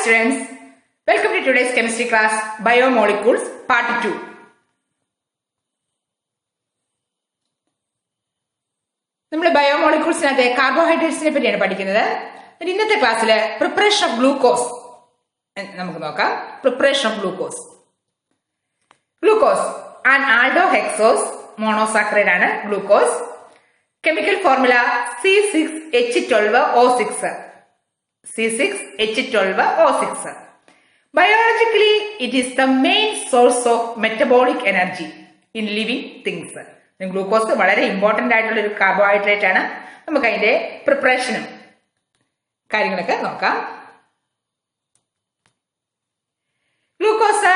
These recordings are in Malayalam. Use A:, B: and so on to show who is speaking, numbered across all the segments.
A: students, welcome to today's chemistry class, Biomolecules, part 2. നമ്മൾ ബയോമോളിക്യൂൾസിനകത്തെ കാർബോഹൈഡ്രേറ്റ്സിനെ പറ്റിയാണ് പഠിക്കുന്നത്. ഇന്നത്തെ ക്ലാസ്സിൽ പ്രിപ്പറേഷൻ ഓഫ് ഗ്ലൂക്കോസ് നമുക്ക് നോക്കാം. Preparation of glucose. Glucose and aldohexose monosaccharide ആണ് glucose. Chemical formula C6H12O6. C6H12O6. Biologically, it is the main source of metabolic energy in living things. Glucose വളരെ ഇമ്പോർട്ടന്റ് ആയിട്ടുള്ള ഒരു കാർബോഹൈഡ്രേറ്റ് ആണ്. നമുക്ക് അതിന്റെ പ്രിപ്പറേഷനും കാര്യങ്ങളൊക്കെ നോക്കാം. ഗ്ലൂക്കോസ്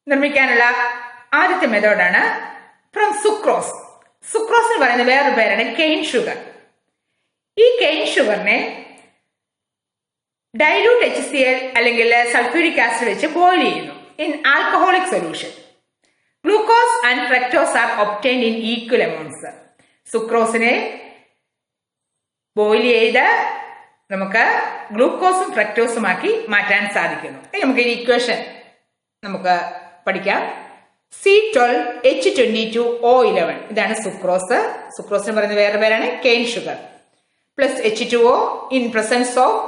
A: നിർമ്മിക്കാനുള്ള ആദ്യത്തെ മെത്തേഡാണ് ഫ്രം സുക്രോസ്. സുക്രോസ് എന്ന് പറയുന്ന വേറൊരു പേരാണ് കെയിൻ ഷുഗർ. ഈ കെയിൻ ഷുഗറിനെ ഡൈല്യൂട്ട് HCl അല്ലെങ്കിൽ സൾഫ്യൂരിക് ആസിഡ് വെച്ച് ബോയിൽ ചെയ്യുന്നു in alcoholic solution. Glucose and fructose are obtained in equal amounts. സുക്രോസിനെ ബോയിൽ ചെയ്ത് നമുക്ക് ഗ്ലൂക്കോസും ഫ്രക്ടോസുമാക്കി മാറ്റാൻ സാധിക്കുന്നു. നമുക്ക് ഈ ഇക്വേഷൻ നമുക്ക് പഠിക്കാം. C12H22O11 ഇതാണ് സുക്രോസ്. സുക്രോസിന് പറയുന്ന വേറെ പേരാണ് cane sugar. Plus H2O in presence of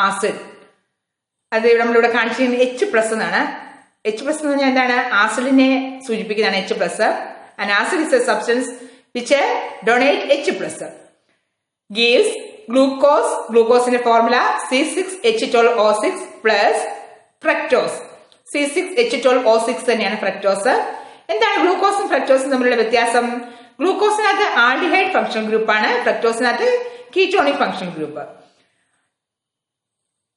A: acid. അത് നമ്മളിവിടെ കാണിച്ചിരിക്കുന്നത് H+ എന്നാണ്. H+ എന്ന് പറഞ്ഞാൽ എന്താണ്? ആസിഡിനെ സൂചിപ്പിക്കുന്നതാണ് H+. And acid is a substance which donate H+. Gives glucose. ഗ്ലൂക്കോസിന്റെ formula C6H12O6 plus fructose. C6H12O6 തന്നെയാണ് ഫ്രക്ടോസ്. എന്താണ് ഗ്ലൂക്കോസും ഫ്രക്ടോസും തമ്മിലുള്ള വ്യത്യാസം? ഗ്ലൂക്കോസിനകത്ത് ആൽഡിഹൈഡ് ഫംഗ്ഷൻ ഗ്രൂപ്പാണ്, ഫ്രക്ടോസിനകത്ത് കീറ്റോണിക് ഫംഗ്ഷൻ ഗ്രൂപ്പ്.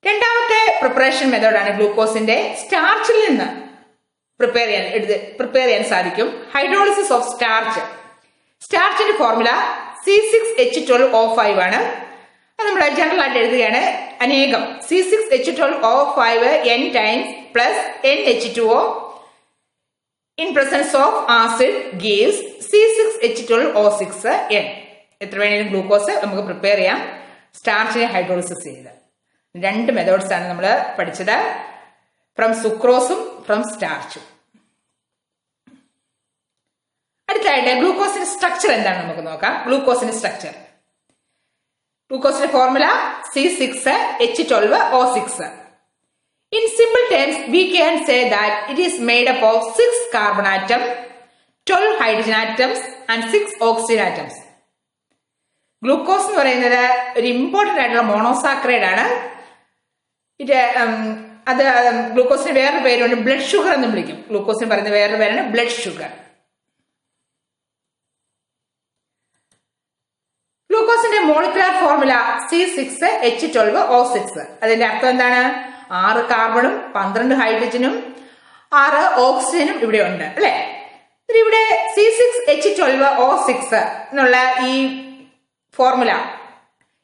A: രണ്ടാമത്തെ പ്രിപ്പറേഷൻ മെത്തേഡാണ് ഗ്ലൂക്കോസിന്റെ സ്റ്റാർച്ചിൽ നിന്ന് പ്രിപ്പയർ ചെയ്യാൻ സാധിക്കും. Hydrolysis of starch. സ്റ്റാർച്ചിന്റെ ഫോർമുല C6H12O5 ആണ്. അത് നമ്മൾ ജനറൽ ആയിട്ട് എഴുതുകയാണ്. അനേകം C6H12O5 n times plus NH2O in presence of acid gives C6H12O6 n. എത്ര വേണേലും ഗ്ലൂക്കോസ് നമുക്ക് പ്രിപ്പയർ ചെയ്യാം സ്റ്റാർച്ചിനെ ഹൈഡ്രോളിസിസ് ചെയ്ത്. രണ്ട് മെത്തേഡ്സ് ആണ് നമ്മൾ പഠിച്ചത്, ഫ്രം സുക്രോസും ഫ്രം സ്റ്റാർച്ചും. അടുത്തായിട്ട് ഗ്ലൂക്കോസിന്റെ സ്ട്രക്ചർ എന്താണ് നമുക്ക് നോക്കാം. ഗ്ലൂക്കോസിന്റെ സ്ട്രക്ചർ. ഗ്ലൂക്കോസിന്റെ formula C6H12O6. In simple terms, we can say that it is made up of 6 carbon atoms, 12 hydrogen atoms and 6 oxygen atoms. Glucose എന്ന് പറയുന്നത് ഒരു ഇമ്പോർട്ടന്റ് ആയിട്ടുള്ള മോണോസാക്കറൈഡ് ആണ്. അത് ഗ്ലൂക്കോസിന് വേറൊരു പേരുണ്ട്, ബ്ലഡ് ഷുഗർ എന്ന് വിളിക്കും. ഗ്ലൂക്കോസിന് പറയുന്ന വേറൊരു പേരാണ് ബ്ലഡ് ഷുഗർ. ഗ്ലൂക്കോസിന്റെ മോളിക്കുലർ ഫോർമുല C6H12O6. അതിന്റെ അർത്ഥം എന്താണ്? 6 കാർബണും 12 ഹൈഡ്രജനും 6 ഓക്സിജനും ഇവിടെ ഉണ്ട്, അല്ലെ? ഇവിടെ C6H12O6 എന്നുള്ള ഈ ഫോർമുല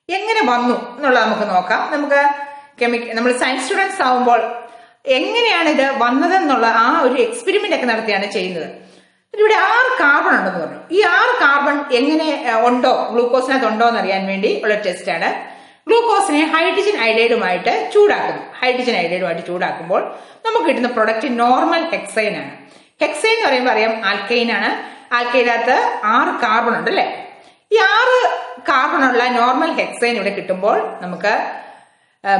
A: എങ്ങനെ വന്നു എന്നുള്ളത് നമുക്ക് നോക്കാം. നമുക്ക് നമ്മൾ സയൻസ് സ്റ്റുഡൻസ് ആവുമ്പോൾ എങ്ങനെയാണ് ഇത് വന്നതെന്നുള്ള ആ ഒരു എക്സ്പെരിമെന്റ് ഒക്കെ നടത്തിയാണ് ചെയ്യുന്നത്. ഇവിടെ 6 കാർബൺ ഉണ്ടെന്ന് പറഞ്ഞു. ഈ 6 കാർബൺ എങ്ങനെ ഉണ്ടോ, ഗ്ലൂക്കോസിനകത്ത് ഉണ്ടോ എന്ന് അറിയാൻ വേണ്ടി ഉള്ള ടെസ്റ്റ് ആണ്. ഗ്ലൂക്കോസിനെ ഹൈഡ്രജൻ അയഡൈഡുമായിട്ട് ചൂടാക്കുന്നു. ഹൈഡ്രജൻ അയഡൈഡുമായിട്ട് ചൂടാക്കുമ്പോൾ നമുക്ക് കിട്ടുന്ന പ്രൊഡക്റ്റ് നോർമൽ ഹെക്സൈൻ ആണ്. ഹെക്സൈൻ എന്ന് പറയുമ്പോൾ അറിയാം ആൽക്കൈൻ ആണ്. ആൽക്കൈനകത്ത് 6 കാർബൺ ഉണ്ട്, അല്ലെ? ഈ 6 കാർബണുള്ള നോർമൽ ഹെക്സൈൻ ഇവിടെ കിട്ടുമ്പോൾ നമുക്ക്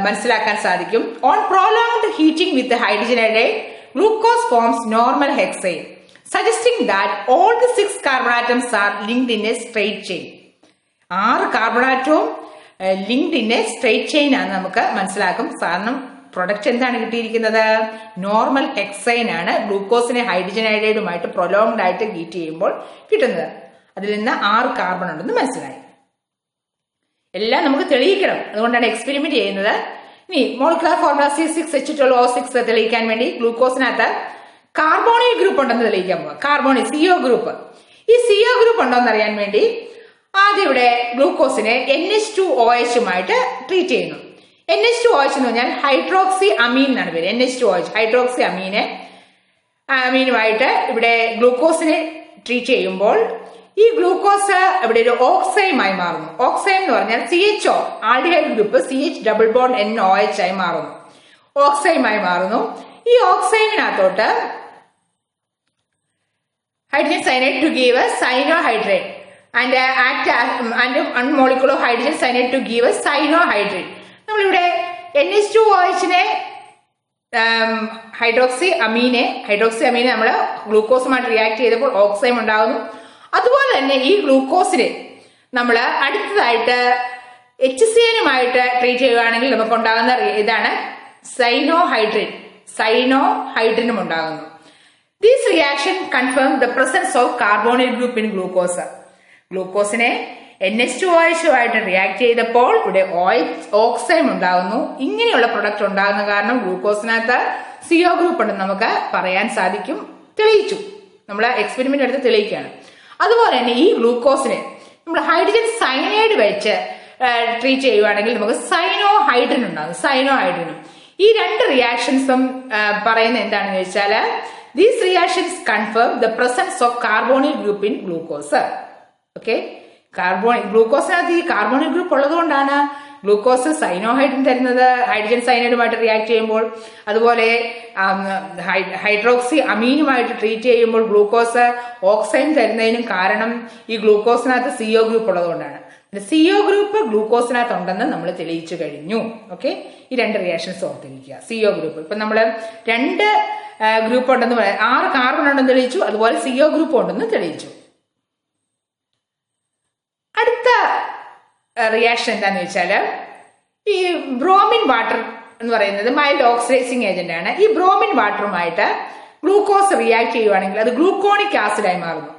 A: മനസ്സിലാക്കാൻ സാധിക്കും. On prolonged heating with hydrogen iodide glucose forms normal hexane, suggesting that all the 6 carbon atoms are linked in a straight chain. 6 carbon ആറ്റവും linked in a straight chain ആണ് നമുക്ക് മനസ്സിലാക്കും. കാരണം പ്രൊഡക്റ്റ് എന്താണ് കിട്ടിയിരിക്കുന്നത്? നോർമൽ ഹെക്സൈൻ ആണ്. ഗ്ലൂക്കോസിനെ ഹൈഡ്രജൻ അയഡൈഡുമായിട്ട് പ്രൊലോങ്ഡ് ആയിട്ട് ഹീറ്റ് ചെയ്യുമ്പോൾ കിട്ടുന്നത്. അതിൽ നിന്ന് 6 കാർബൺ ഉണ്ടെന്ന് മനസ്സിലായി. എല്ലാം നമുക്ക് തെളിയിക്കണം, അതുകൊണ്ടാണ് എക്സ്പെരിമെന്റ് ചെയ്യുന്നത്. ഇനി മോളിക്കുലർ ഫോർമുല C6H12O6 തെളിയിക്കാൻ വേണ്ടി ഗ്ലൂക്കോസിനകത്ത് കാർബോണിൽ ഗ്രൂപ്പ് ഉണ്ടെന്ന് തെളിയിക്കാൻ പോവാം. കാർബോണിൽ CO ഗ്രൂപ്പ്. ഈ CO ഗ്രൂപ്പ് ഉണ്ടോ എന്ന് അറിയാൻ വേണ്ടി ആദ്യം ഇവിടെ ഗ്ലൂക്കോസിനെ NH2OHുമായിട്ട് ട്രീറ്റ് ചെയ്യുന്നു. NH2OH എന്ന് പറഞ്ഞാൽ ഹൈഡ്രോക്സി അമീൻ എന്നാണ് പേര്. NH2OH ഹൈഡ്രോക്സി അമീനുമായിട്ട് ഇവിടെ ഗ്ലൂക്കോസിനെ ട്രീറ്റ് ചെയ്യുമ്പോൾ ഈ ഗ്ലൂക്കോസ് ഇവിടെ ഒരു ഓക്സൈമായി മാറുന്നു. ഓക്സൈം എന്ന് പറഞ്ഞാൽ CHO aldehyde group CH double bond NOH ആയി മാറുന്നു, ഓക്സൈമായി മാറുന്നു. ഈ ഓക്സൈമിനകത്തോട്ട് hydrogen cyanide to give us cyanohydrate and act and one molecule of hydrogen cyanide to give us cyanohydrate. നമ്മളിവിടെ NH2OH ഹൈഡ്രോക്സി അമീനെ നമ്മൾ ഗ്ലൂക്കോസുമായിട്ട് റിയാക്ട് ചെയ്തപ്പോൾ ഓക്സൈം ഉണ്ടാകുന്നു. അതുപോലെ തന്നെ ഈ ഗ്ലൂക്കോസിനെ നമ്മൾ അടുത്തതായിട്ട് HCN-ഉമായിട്ട് ട്രീറ്റ് ചെയ്യുകയാണെങ്കിൽ നമുക്ക് ഉണ്ടാകുന്ന ഇതാണ് സൈനോഹൈഡ്രിനും ഉണ്ടാകുന്നു. This reaction confirms the presence of carbonyl group in glucose. ഗ്ലൂക്കോസിനെ NH2OH ആയിട്ട് റിയാക്ട് ചെയ്തപ്പോൾ ഇവിടെ ഓക്സൈം ഉണ്ടാകുന്നു. ഇങ്ങനെയുള്ള പ്രൊഡക്റ്റ് ഉണ്ടാകുന്ന കാരണം ഗ്ലൂക്കോസിനകത്ത് CO ഗ്രൂപ്പ് ഉണ്ടെന്ന് നമുക്ക് പറയാൻ സാധിക്കും, തെളിയിച്ചു. നമ്മൾ എക്സ്പെരിമെന്റ് എടുത്ത് തെളിയിക്കുകയാണ്. അതുപോലെ തന്നെ ഈ ഗ്ലൂക്കോസിനെ നമ്മൾ ഹൈഡ്രജൻ സയനൈഡ് വെച്ച് ട്രീറ്റ് ചെയ്യുകയാണെങ്കിൽ നമുക്ക് സൈനോഹൈഡ്രിൻ ഉണ്ടാകും. സൈനോഹൈഡ്രിനും ഈ രണ്ട് റിയാക്ഷൻസും പറയുന്നത് എന്താണെന്ന് ചോദിച്ചാൽ these reactions confirm the presence of carbonyl group in glucose. Okay, ഗ്ലൂക്കോസിനകത്ത് ഈ കാർബോണിൽ ഗ്രൂപ്പ് ഉള്ളതുകൊണ്ടാണ് ഗ്ലൂക്കോസ് സൈനോഹൈഡ്രിൻ തരുന്നത് ഹൈഡ്രജൻ സയനൈഡുമായിട്ട് റിയാക്ട് ചെയ്യുമ്പോൾ. അതുപോലെ ഹൈഡ്രോക്സി അമീനുമായിട്ട് ട്രീറ്റ് ചെയ്യുമ്പോൾ ഗ്ലൂക്കോസ് ഓക്സൈൻ തരുന്നതിനും കാരണം ഈ ഗ്ലൂക്കോസിനകത്ത് CO ഗ്രൂപ്പ് ഉള്ളതുകൊണ്ടാണ്. CO ഗ്രൂപ്പ് ഗ്ലൂക്കോസിനകത്ത് ഉണ്ടെന്ന് നമ്മൾ തെളിയിച്ചു കഴിഞ്ഞു. ഓക്കെ, ഈ രണ്ട് റിയാക്ഷൻസ് ഓർത്തിരിക്കുക. CO ഗ്രൂപ്പ് ഇപ്പൊ നമ്മള് രണ്ട് ഗ്രൂപ്പ് ഉണ്ടെന്ന് പറയാം, 6 കാർബൺ ഉണ്ടെന്ന് തെളിയിച്ചു, അതുപോലെ CO ഗ്രൂപ്പ് ഉണ്ടെന്ന് തെളിയിച്ചു. അടുത്ത റിയാക്ഷൻ എന്താന്ന് വെച്ചാല് ഈ ബ്രോമിൻ വാട്ടർ എന്ന് പറയുന്നത് മൈൽഡ് ഓക്സിഡൈസിങ് ഏജന്റ് ആണ്. ഈ ബ്രോമിൻ വാട്ടറുമായിട്ട് ഗ്ലൂക്കോസ് റിയാക്ട് ചെയ്യുവാണെങ്കിൽ അത് ഗ്ലൂക്കോണിക് ആസിഡായി മാറുന്നു.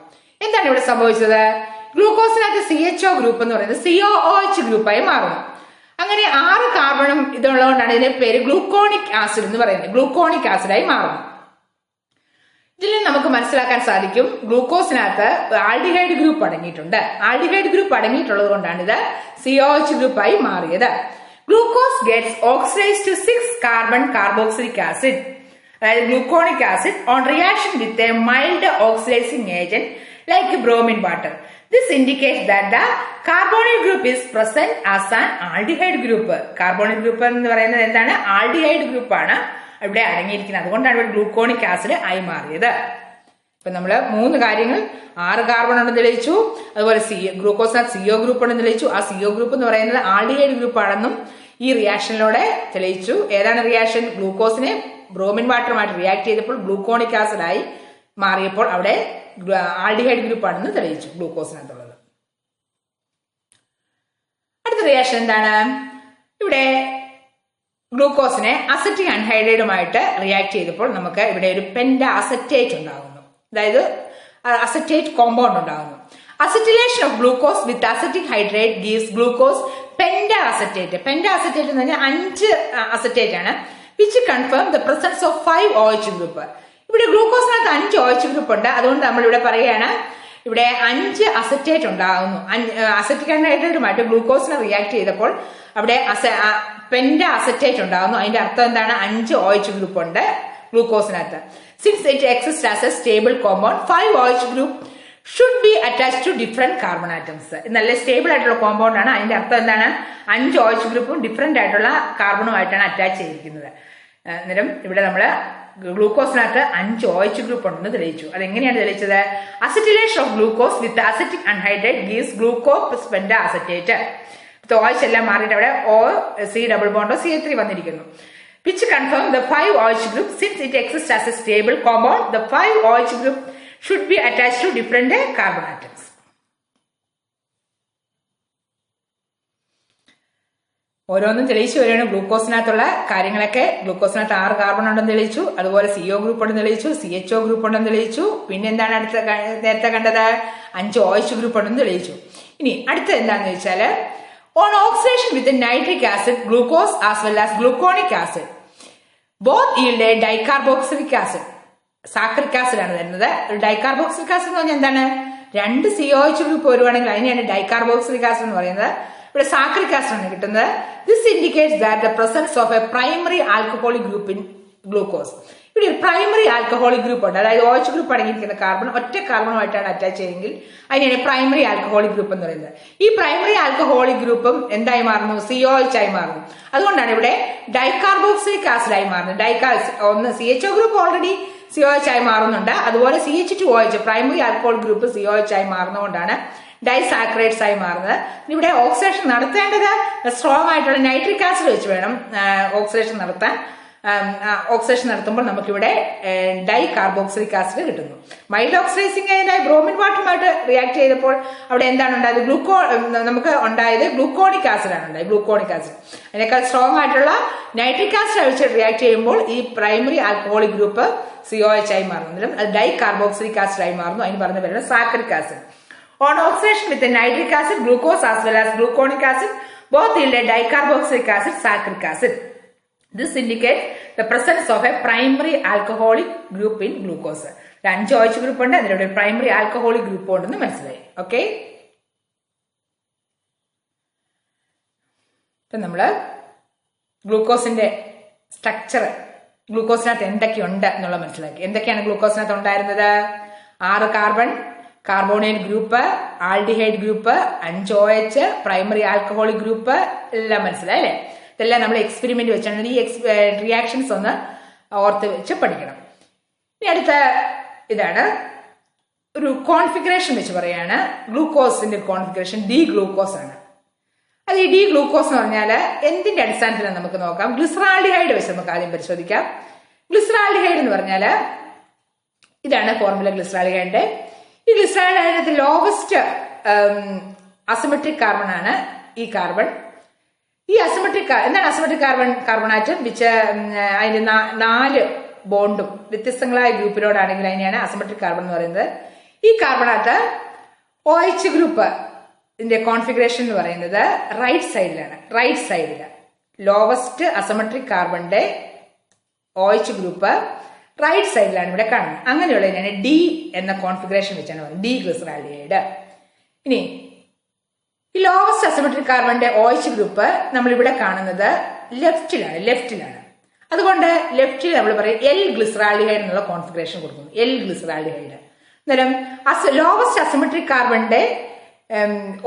A: എന്താണ് ഇവിടെ സംഭവിച്ചത്? ഗ്ലൂക്കോസിനകത്ത് CHO ഗ്രൂപ്പ് എന്ന് പറയുന്നത് COOH ഗ്രൂപ്പായി മാറുന്നു. അങ്ങനെ 6 കാർബണും ഇതുള്ളതുകൊണ്ടാണ് ഇതിന്റെ പേര് ഗ്ലൂക്കോണിക് ആസിഡ് എന്ന് പറയുന്നത്. ഗ്ലൂക്കോണിക് ആസിഡായി മാറുന്നു. ഇതിൽ നമുക്ക് മനസ്സിലാക്കാൻ സാധിക്കും ഗ്ലൂക്കോസിനകത്ത് ആൽഡിഹൈഡ് ഗ്രൂപ്പ് അടങ്ങിയിട്ടുണ്ട്. ആൽഡിഹൈഡ് ഗ്രൂപ്പ് അടങ്ങിയിട്ടുള്ളത് കൊണ്ടാണ് ഇത് COH ഗ്രൂപ്പായി മാറിയത്. Glucose gets oxidise to 6 carbon carboxylic acid, അതായത് gluconic acid on reaction with a mild oxidising agent like bromine water. This indicates that the carbonyl group is present as an aldehyde group. Carbonyl group എന്ന് പറയുന്നത് എന്താണ്? ആൽഡിഹൈഡ് ഗ്രൂപ്പ് ആണ് ഇവിടെ അടങ്ങിയിരിക്കുന്നത്. അതുകൊണ്ടാണ് ഇവിടെ ഗ്ലൂക്കോണിക് ആസിഡ് ആയി മാറിയത്. ഇപ്പൊ നമ്മള് 3 കാര്യങ്ങൾ, 6 കാർബൺ ഉണ്ടെന്ന് തെളിയിച്ചു, അതുപോലെ ഗ്ലൂക്കോസിനകത്ത് CO ഗ്രൂപ്പ് ഉണ്ടെന്ന് തെളിയിച്ചു. ആ CO ഗ്രൂപ്പ് എന്ന് പറയുന്നത് ആൽഡിഹൈഡ് ഗ്രൂപ്പ് ആണെന്നും ഈ റിയാക്ഷനിലൂടെ തെളിയിച്ചു. ഏതാണ് റിയാക്ഷൻ? ഗ്ലൂക്കോസിനെ ബ്രോമിൻ വാട്ടറുമായിട്ട് റിയാക്ട് ചെയ്തപ്പോൾ ഗ്ലൂക്കോണിക് ആസിഡ് ആയി മാറിയപ്പോൾ അവിടെ ആൽഡിഹൈഡ് ഗ്രൂപ്പ് ആണെന്ന് തെളിയിച്ചു ഗ്ലൂക്കോസിനകത്തുള്ളത്. അടുത്ത റിയാക്ഷൻ എന്താണ്? ഇവിടെ ഗ്ലൂക്കോസിനെ അസറ്റിക് അൺഹൈഡ്രൈഡുമായിട്ട് റിയാക്ട് ചെയ്തപ്പോൾ നമുക്ക് ഇവിടെ ഒരു പെന്റാ അസറ്റേറ്റ് ഉണ്ടാകുന്നു, അതായത് അസറ്റേറ്റ് കോമ്പൗണ്ട് ഉണ്ടാകുന്നു. Acetylation of glucose with acetic hydrate gives glucose Penta acetate. Penta acetate എന്ന് പറഞ്ഞാൽ 5 അസറ്റേറ്റ് ആണ്, which confirm the presence of 5 OH group. ഇവിടെ ഗ്ലൂക്കോസിനകത്ത് 5 OH ഗ്രൂപ്പ് ഉണ്ട്. അതുകൊണ്ട് നമ്മൾ ഇവിടെ പറയുകയാണ് ഇവിടെ 5 അസറ്റേറ്റ് ഉണ്ടാകുന്നു. അസറ്റിക് അൺഹൈഡ്രേറ്റുമായിട്ട് ഗ്ലൂക്കോസിനെ റിയാക്ട് ചെയ്തപ്പോൾ അവിടെ പെന്റാ അസറ്റേറ്റ് ഉണ്ടാകുന്നു. അതിന്റെ അർത്ഥം എന്താണ്? 5 OH ഗ്രൂപ്പ് ഉണ്ട് ഗ്ലൂക്കോസിനകത്ത്. Since it exist as a stable compound, 5 OH group should be attach to different carbon atoms. നല്ല സ്റ്റേബിൾ ആയിട്ടുള്ള കോമ്പൗണ്ട് ആണ്. അതിന്റെ അർത്ഥം എന്താണ്? 5 OH ഗ്രൂപ്പും ഡിഫറെന്റ് ആയിട്ടുള്ള കാർബണുമായിട്ടാണ് അറ്റാച്ച് ചെയ്തിരിക്കുന്നത്. അന്നേരം ഇവിടെ നമ്മള് ഗ്ലൂക്കോസിനകത്ത് 5 OH ഗ്രൂപ്പ് ഉണ്ടെന്ന് തെളിയിച്ചു. അതെങ്ങനെയാണ് തെളിയിച്ചത്? Acetylation of glucose with acetic anhydrate gives glucose Penta acetate. OH എല്ലാം മാറിയിട്ട് അവിടെ C ഡബിൾ ബോണ്ടോ CH3 വന്നിരിക്കുന്നു. which confirm the 5 OH group. Since it exists as a stable compound, the 5 OH group should be attached to different carbon atoms. ഓരോന്നും തെളിയിച്ചു വരികയാണ്. ഗ്ലൂക്കോസിനകത്തുള്ള കാര്യങ്ങളൊക്കെ ഗ്ലൂക്കോസിനകത്ത് 6 കാർബൺ ഉണ്ടെന്ന് തെളിയിച്ചു, അതുപോലെ CO ഗ്രൂപ്പ് ഉണ്ടെന്ന് തെളിയിച്ചു, CHO ഗ്രൂപ്പ് ഉണ്ടെന്ന് തെളിയിച്ചു. പിന്നെ എന്താണ് നേരത്തെ കണ്ടത്? 5 OH ഗ്രൂപ്പ് ഉണ്ടെന്ന് തെളിയിച്ചു. ഇനി അടുത്തത് എന്താണെന്ന് വെച്ചാല് on oxidation with nitric acid, glucose as well as gluconic acid both yield a dicarboxylic acid. Saccharic acid ആണ് വരുന്നത്. ഡൈകാർബോക്സിലിക് ആസിഡ് എന്ന് പറഞ്ഞാൽ എന്താണ്? 2 COH ഗ്രൂപ്പ് വരുവാണെങ്കിൽ അതിനെയാണ് ഡൈകാർബോക്സിലിക് ആസിഡ് എന്ന് പറയുന്നത്. ഇവിടെ സാക്രിക് ആസിഡ് ആണ് കിട്ടുന്നത്. This indicates that the presence of a primary alcoholic group in glucose. ഇവിടെ ഒരു പ്രൈമറി ആൽക്കഹോളിക് ഗ്രൂപ്പ് ഉണ്ട്. അതായത് OH ഗ്രൂപ്പ് അടങ്ങിയിരിക്കുന്ന കാർബൺ ഒറ്റ കാർബണുമായിട്ടാണ് അറ്റാച്ച് ചെയ്തെങ്കിൽ അതിനാണ് പ്രൈമറി ആൽക്കഹോളിക് ഗ്രൂപ്പ് എന്ന് പറയുന്നത്. ഈ പ്രൈമറി ആൽക്കഹോളിക് ഗ്രൂപ്പും എന്തായി മാറുന്നു? COH ആയി മാറുന്നു. അതുകൊണ്ടാണ് ഇവിടെ ഡൈകാർബോക്സിലിക് ആസിഡ് ആയി മാറുന്നത്. ഒന്ന് CHO ഗ്രൂപ്പ് ഓൾറെഡി COH ആയി മാറുന്നുണ്ട്. അതുപോലെ CH2OH primary alcoholic group COH ആയി മാറുന്നതുകൊണ്ടാണ് ഡൈസാക്രൈഡ്സ് ആയി മാറുന്നത്. ഇവിടെ ഓക്സിഡേഷൻ നടത്തേണ്ടത് സ്ട്രോങ് ആയിട്ടുള്ള നൈട്രിക് ആസിഡ് വെച്ച് വേണം ഓക്സിഡേഷൻ നടത്താൻ. ഓക്സിഡേഷൻ നടത്തുമ്പോൾ നമുക്കിവിടെ ഡൈകാർബോക്സിലിക് ആസിഡ് കിട്ടുന്നു. മൈൽഡ് ഓക്സിഡൈസിംഗ് ഏജന്റായി ബ്രോമിൻ വാട്ടറുമായിട്ട് റിയാക്ട് ചെയ്തപ്പോൾ അവിടെ എന്താണ് ഉണ്ടായത്? നമുക്ക് ഉണ്ടായത് ഗ്ലൂക്കോണിക് ആസിഡ് ആണ് ഉണ്ടായത്. ഗ്ലൂക്കോണിക് ആസിഡ് അതിനേക്കാൾ സ്ട്രോങ് ആയിട്ടുള്ള നൈട്രിക് ആസിഡ് വെച്ച് റിയാക്ട് ചെയ്യുമ്പോൾ ഈ പ്രൈമറി ആൽക്കഹോളിക് ഗ്രൂപ്പ് COH ആയി മാറുന്നതിലും അത് ഡൈകാർബോക്സിലിക് ആസിഡ് ആയി മാറുന്നു. അതിന് പറഞ്ഞു വരുന്നത് സാക്കറിക് acid. On oxidation with the nitric acid, glucose as well as gluconic acid both yield a dicarboxylic acid, saccharic acid. This indicates the presence of a primary alcoholic group in glucose. The 5 OH group ഉണ്ട്, അതിലൂടെ primary alcoholic group ഉണ്ടെന്ന് മനസ്സിലായി. ഓക്കെ, ഇപ്പൊ നമ്മള് ഗ്ലൂക്കോസിന്റെ സ്ട്രക്ചർ, ഗ്ലൂക്കോസിനകത്ത് എന്തൊക്കെയുണ്ട് എന്നുള്ളത് മനസ്സിലാക്കി. എന്തൊക്കെയാണ് ഗ്ലൂക്കോസിനകത്ത് ഉണ്ടായിരുന്നത്? 6 carbon, carbonyl group, aldehyde group, 5 OH, primary alcoholic group എല്ലാം മനസ്സിലായി അല്ലെ? ഇതെല്ലാം നമ്മൾ എക്സ്പെരിമെന്റ് വെച്ചാണ്. ഈ റിയാക്ഷൻസ് ഒന്ന് ഓർത്ത് വെച്ച് പഠിക്കണം. ഇനി അടുത്ത ഇതാണ് ഒരു കോൺഫിഗറേഷൻ വെച്ച് പറയാണ്. ഗ്ലൂക്കോസിന്റെ കോൺഫിഗറേഷൻ ഡി ഗ്ലൂക്കോസ് ആണ്. അത് ഈ ഡി ഗ്ലൂക്കോസ് എന്ന് പറഞ്ഞാൽ എന്തിന്റെ അടിസ്ഥാനത്തിലാണ് നമുക്ക് നോക്കാം. ഗ്ലിസറാൾഡിഹൈഡ് വെച്ച് നമുക്ക് ആദ്യം പരിശോധിക്കാം. ഗ്ലിസറാൾഡിഹൈഡ് എന്ന് പറഞ്ഞാൽ ഇതാണ് ഫോർമുല ഗ്ലിസറാൾഡിഹൈഡിന്റെ. ഈ ഗ്ലിസറാൾഡിഹൈഡിന്റെ ലോവസ്റ്റ് അസിമെട്രിക് കാർബൺ ആണ് ഈ കാർബൺ. ഈ അസിമെട്രിക് എന്താണ് അസിമെട്രിക് കാർബണാറ്റം വിച്ച് അതിന്റെ 4 ബോണ്ടും വ്യത്യസ്തങ്ങളായ ഗ്രൂപ്പിനോടാണെങ്കിൽ അതിനെയാണ് അസിമെട്രിക് കാർബൺ എന്ന് പറയുന്നത്. ഈ കാർബണാത്ത് OH ഗ്രൂപ്പ് ഇതിന്റെ കോൺഫിഗറേഷൻ എന്ന് പറയുന്നത് റൈറ്റ് സൈഡിലാണ്. റൈറ്റ് സൈഡില് ലോവസ്റ്റ് അസിമെട്രിക് കാർബണിന്റെ OH ഗ്രൂപ്പ് റൈറ്റ് സൈഡിലാണ് ഇവിടെ കാണുന്നത്. അങ്ങനെയുള്ളതിനാണ് ഡി എന്ന കോൺഫിഗറേഷൻ വെച്ചാണ് പറയുന്നത്, ഡി ഗ്ലിസറാൾഡിഹൈഡ്. ഇനി ഈ ലോവസ്റ്റ് അസിമെട്രിക് കാർബണിന്റെ OH ഗ്രൂപ്പ് നമ്മൾ ഇവിടെ കാണുന്നത് ലെഫ്റ്റിലാണ്. അതുകൊണ്ട് ലെഫ്റ്റിൽ നമ്മൾ പറയും എൽ ഗ്ലിസറാൾഡിഹൈഡ് എന്നുള്ള കോൺഫിഗറേഷൻ കൊടുക്കുന്നു. L glyceraldehyde. അന്നേരം ലോവസ്റ്റ് അസിമെട്രിക് കാർബണിന്റെ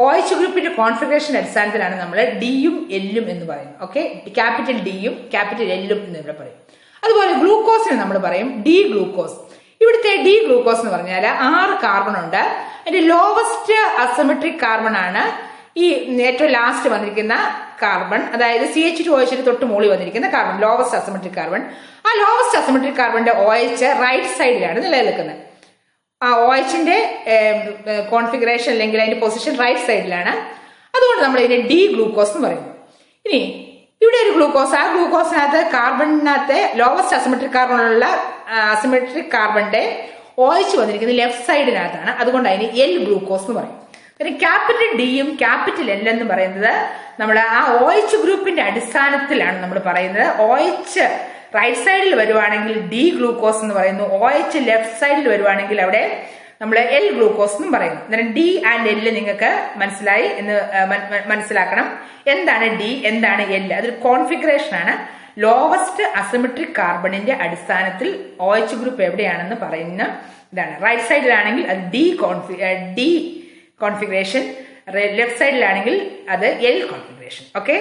A: OH ഗ്രൂപ്പിന്റെ കോൺഫിഗറേഷൻ അടിസ്ഥാനത്തിലാണ് നമ്മൾ ഡിയും എല്ലും എന്ന് പറയുന്നത്. ഓക്കെ, ക്യാപിറ്റൽ ഡിയും ക്യാപിറ്റൽ എല്ലും എന്ന് ഇവിടെ പറയും. അതുപോലെ ഗ്ലൂക്കോസിന് നമ്മൾ പറയും ഡി ഗ്ലൂക്കോസ്. ഇവിടുത്തെ ഡി ഗ്ലൂക്കോസ് എന്ന് പറഞ്ഞാൽ 6 കാർബൺ ഉണ്ട്. അതിന്റെ ലോവസ്റ്റ് അസിമെട്രിക് കാർബൺ ആണ് ഈ ഏറ്റവും ലാസ്റ്റ് വന്നിരിക്കുന്ന കാർബൺ. അതായത് CH2OH തൊട്ട് മുകളിൽ വന്നിരിക്കുന്ന കാർബൺ, ലോവസ്റ്റ് അസിമെട്രിക് കാർബൺ. ആ ലോവസ്റ്റ് അസിമെട്രിക് കാർബണിന്റെ OH റൈറ്റ് സൈഡിലാണ് നിലനിൽക്കുന്നത്. ആ OHന്റെ കോൺഫിഗറേഷൻ അല്ലെങ്കിൽ അതിന്റെ പൊസിഷൻ റൈറ്റ് സൈഡിലാണ്. അതുകൊണ്ട് നമ്മൾ ഇതിനെ ഡി ഗ്ലൂക്കോസ് എന്ന് പറയുന്നു. ഇനി ഇവിടെ ഒരു ഗ്ലൂക്കോസ്, ആ ഗ്ലൂക്കോസിനകത്ത് കാർബണിനകത്തെ ലോവസ്റ്റ് അസിമെട്രിക് കാർബണുള്ള അസിമെട്രിക് കാർബണിന്റെ OH വന്നിരിക്കുന്നത് ലെഫ്റ്റ് സൈഡിനകത്താണ്. അതുകൊണ്ട് അതിന് എൽ ഗ്ലൂക്കോസ് എന്ന് പറയും. പിന്നെ ക്യാപിറ്റൽ ഡിയും ക്യാപിറ്റൽ എൽ എന്ന് പറയുന്നത് നമ്മൾ ആ OH ഗ്രൂപ്പിന്റെ അടിസ്ഥാനത്തിലാണ് നമ്മൾ പറയുന്നത്. OH റൈറ്റ് സൈഡിൽ വരുവാണെങ്കിൽ ഡി ഗ്ലൂക്കോസ് എന്ന് പറയുന്നു. OH ലെഫ്റ്റ് സൈഡിൽ വരുവാണെങ്കിൽ അവിടെ നമ്മൾ എൽ ഗ്ലൂക്കോസ് എന്നും പറയുന്നു. അന്നേരം ഡി ആൻഡ് എൽ നിങ്ങൾക്ക് മനസ്സിലായി എന്ന് മനസ്സിലാക്കണം. എന്താണ് ഡി, എന്താണ് എൽ? അതൊരു കോൺഫിഗറേഷൻ ആണ്. ലോവസ്റ്റ് അസിമെട്രിക് കാർബണിന്റെ അടിസ്ഥാനത്തിൽ OH ഗ്രൂപ്പ് എവിടെയാണെന്ന് പറയുന്ന ഇതാണ്. റൈറ്റ് സൈഡിലാണെങ്കിൽ അത് ഡി കോൺഫിഗറേഷൻ, ലെഫ്റ്റ് സൈഡിലാണെങ്കിൽ അത് എൽ കോൺഫിഗറേഷൻ. ഓക്കെ,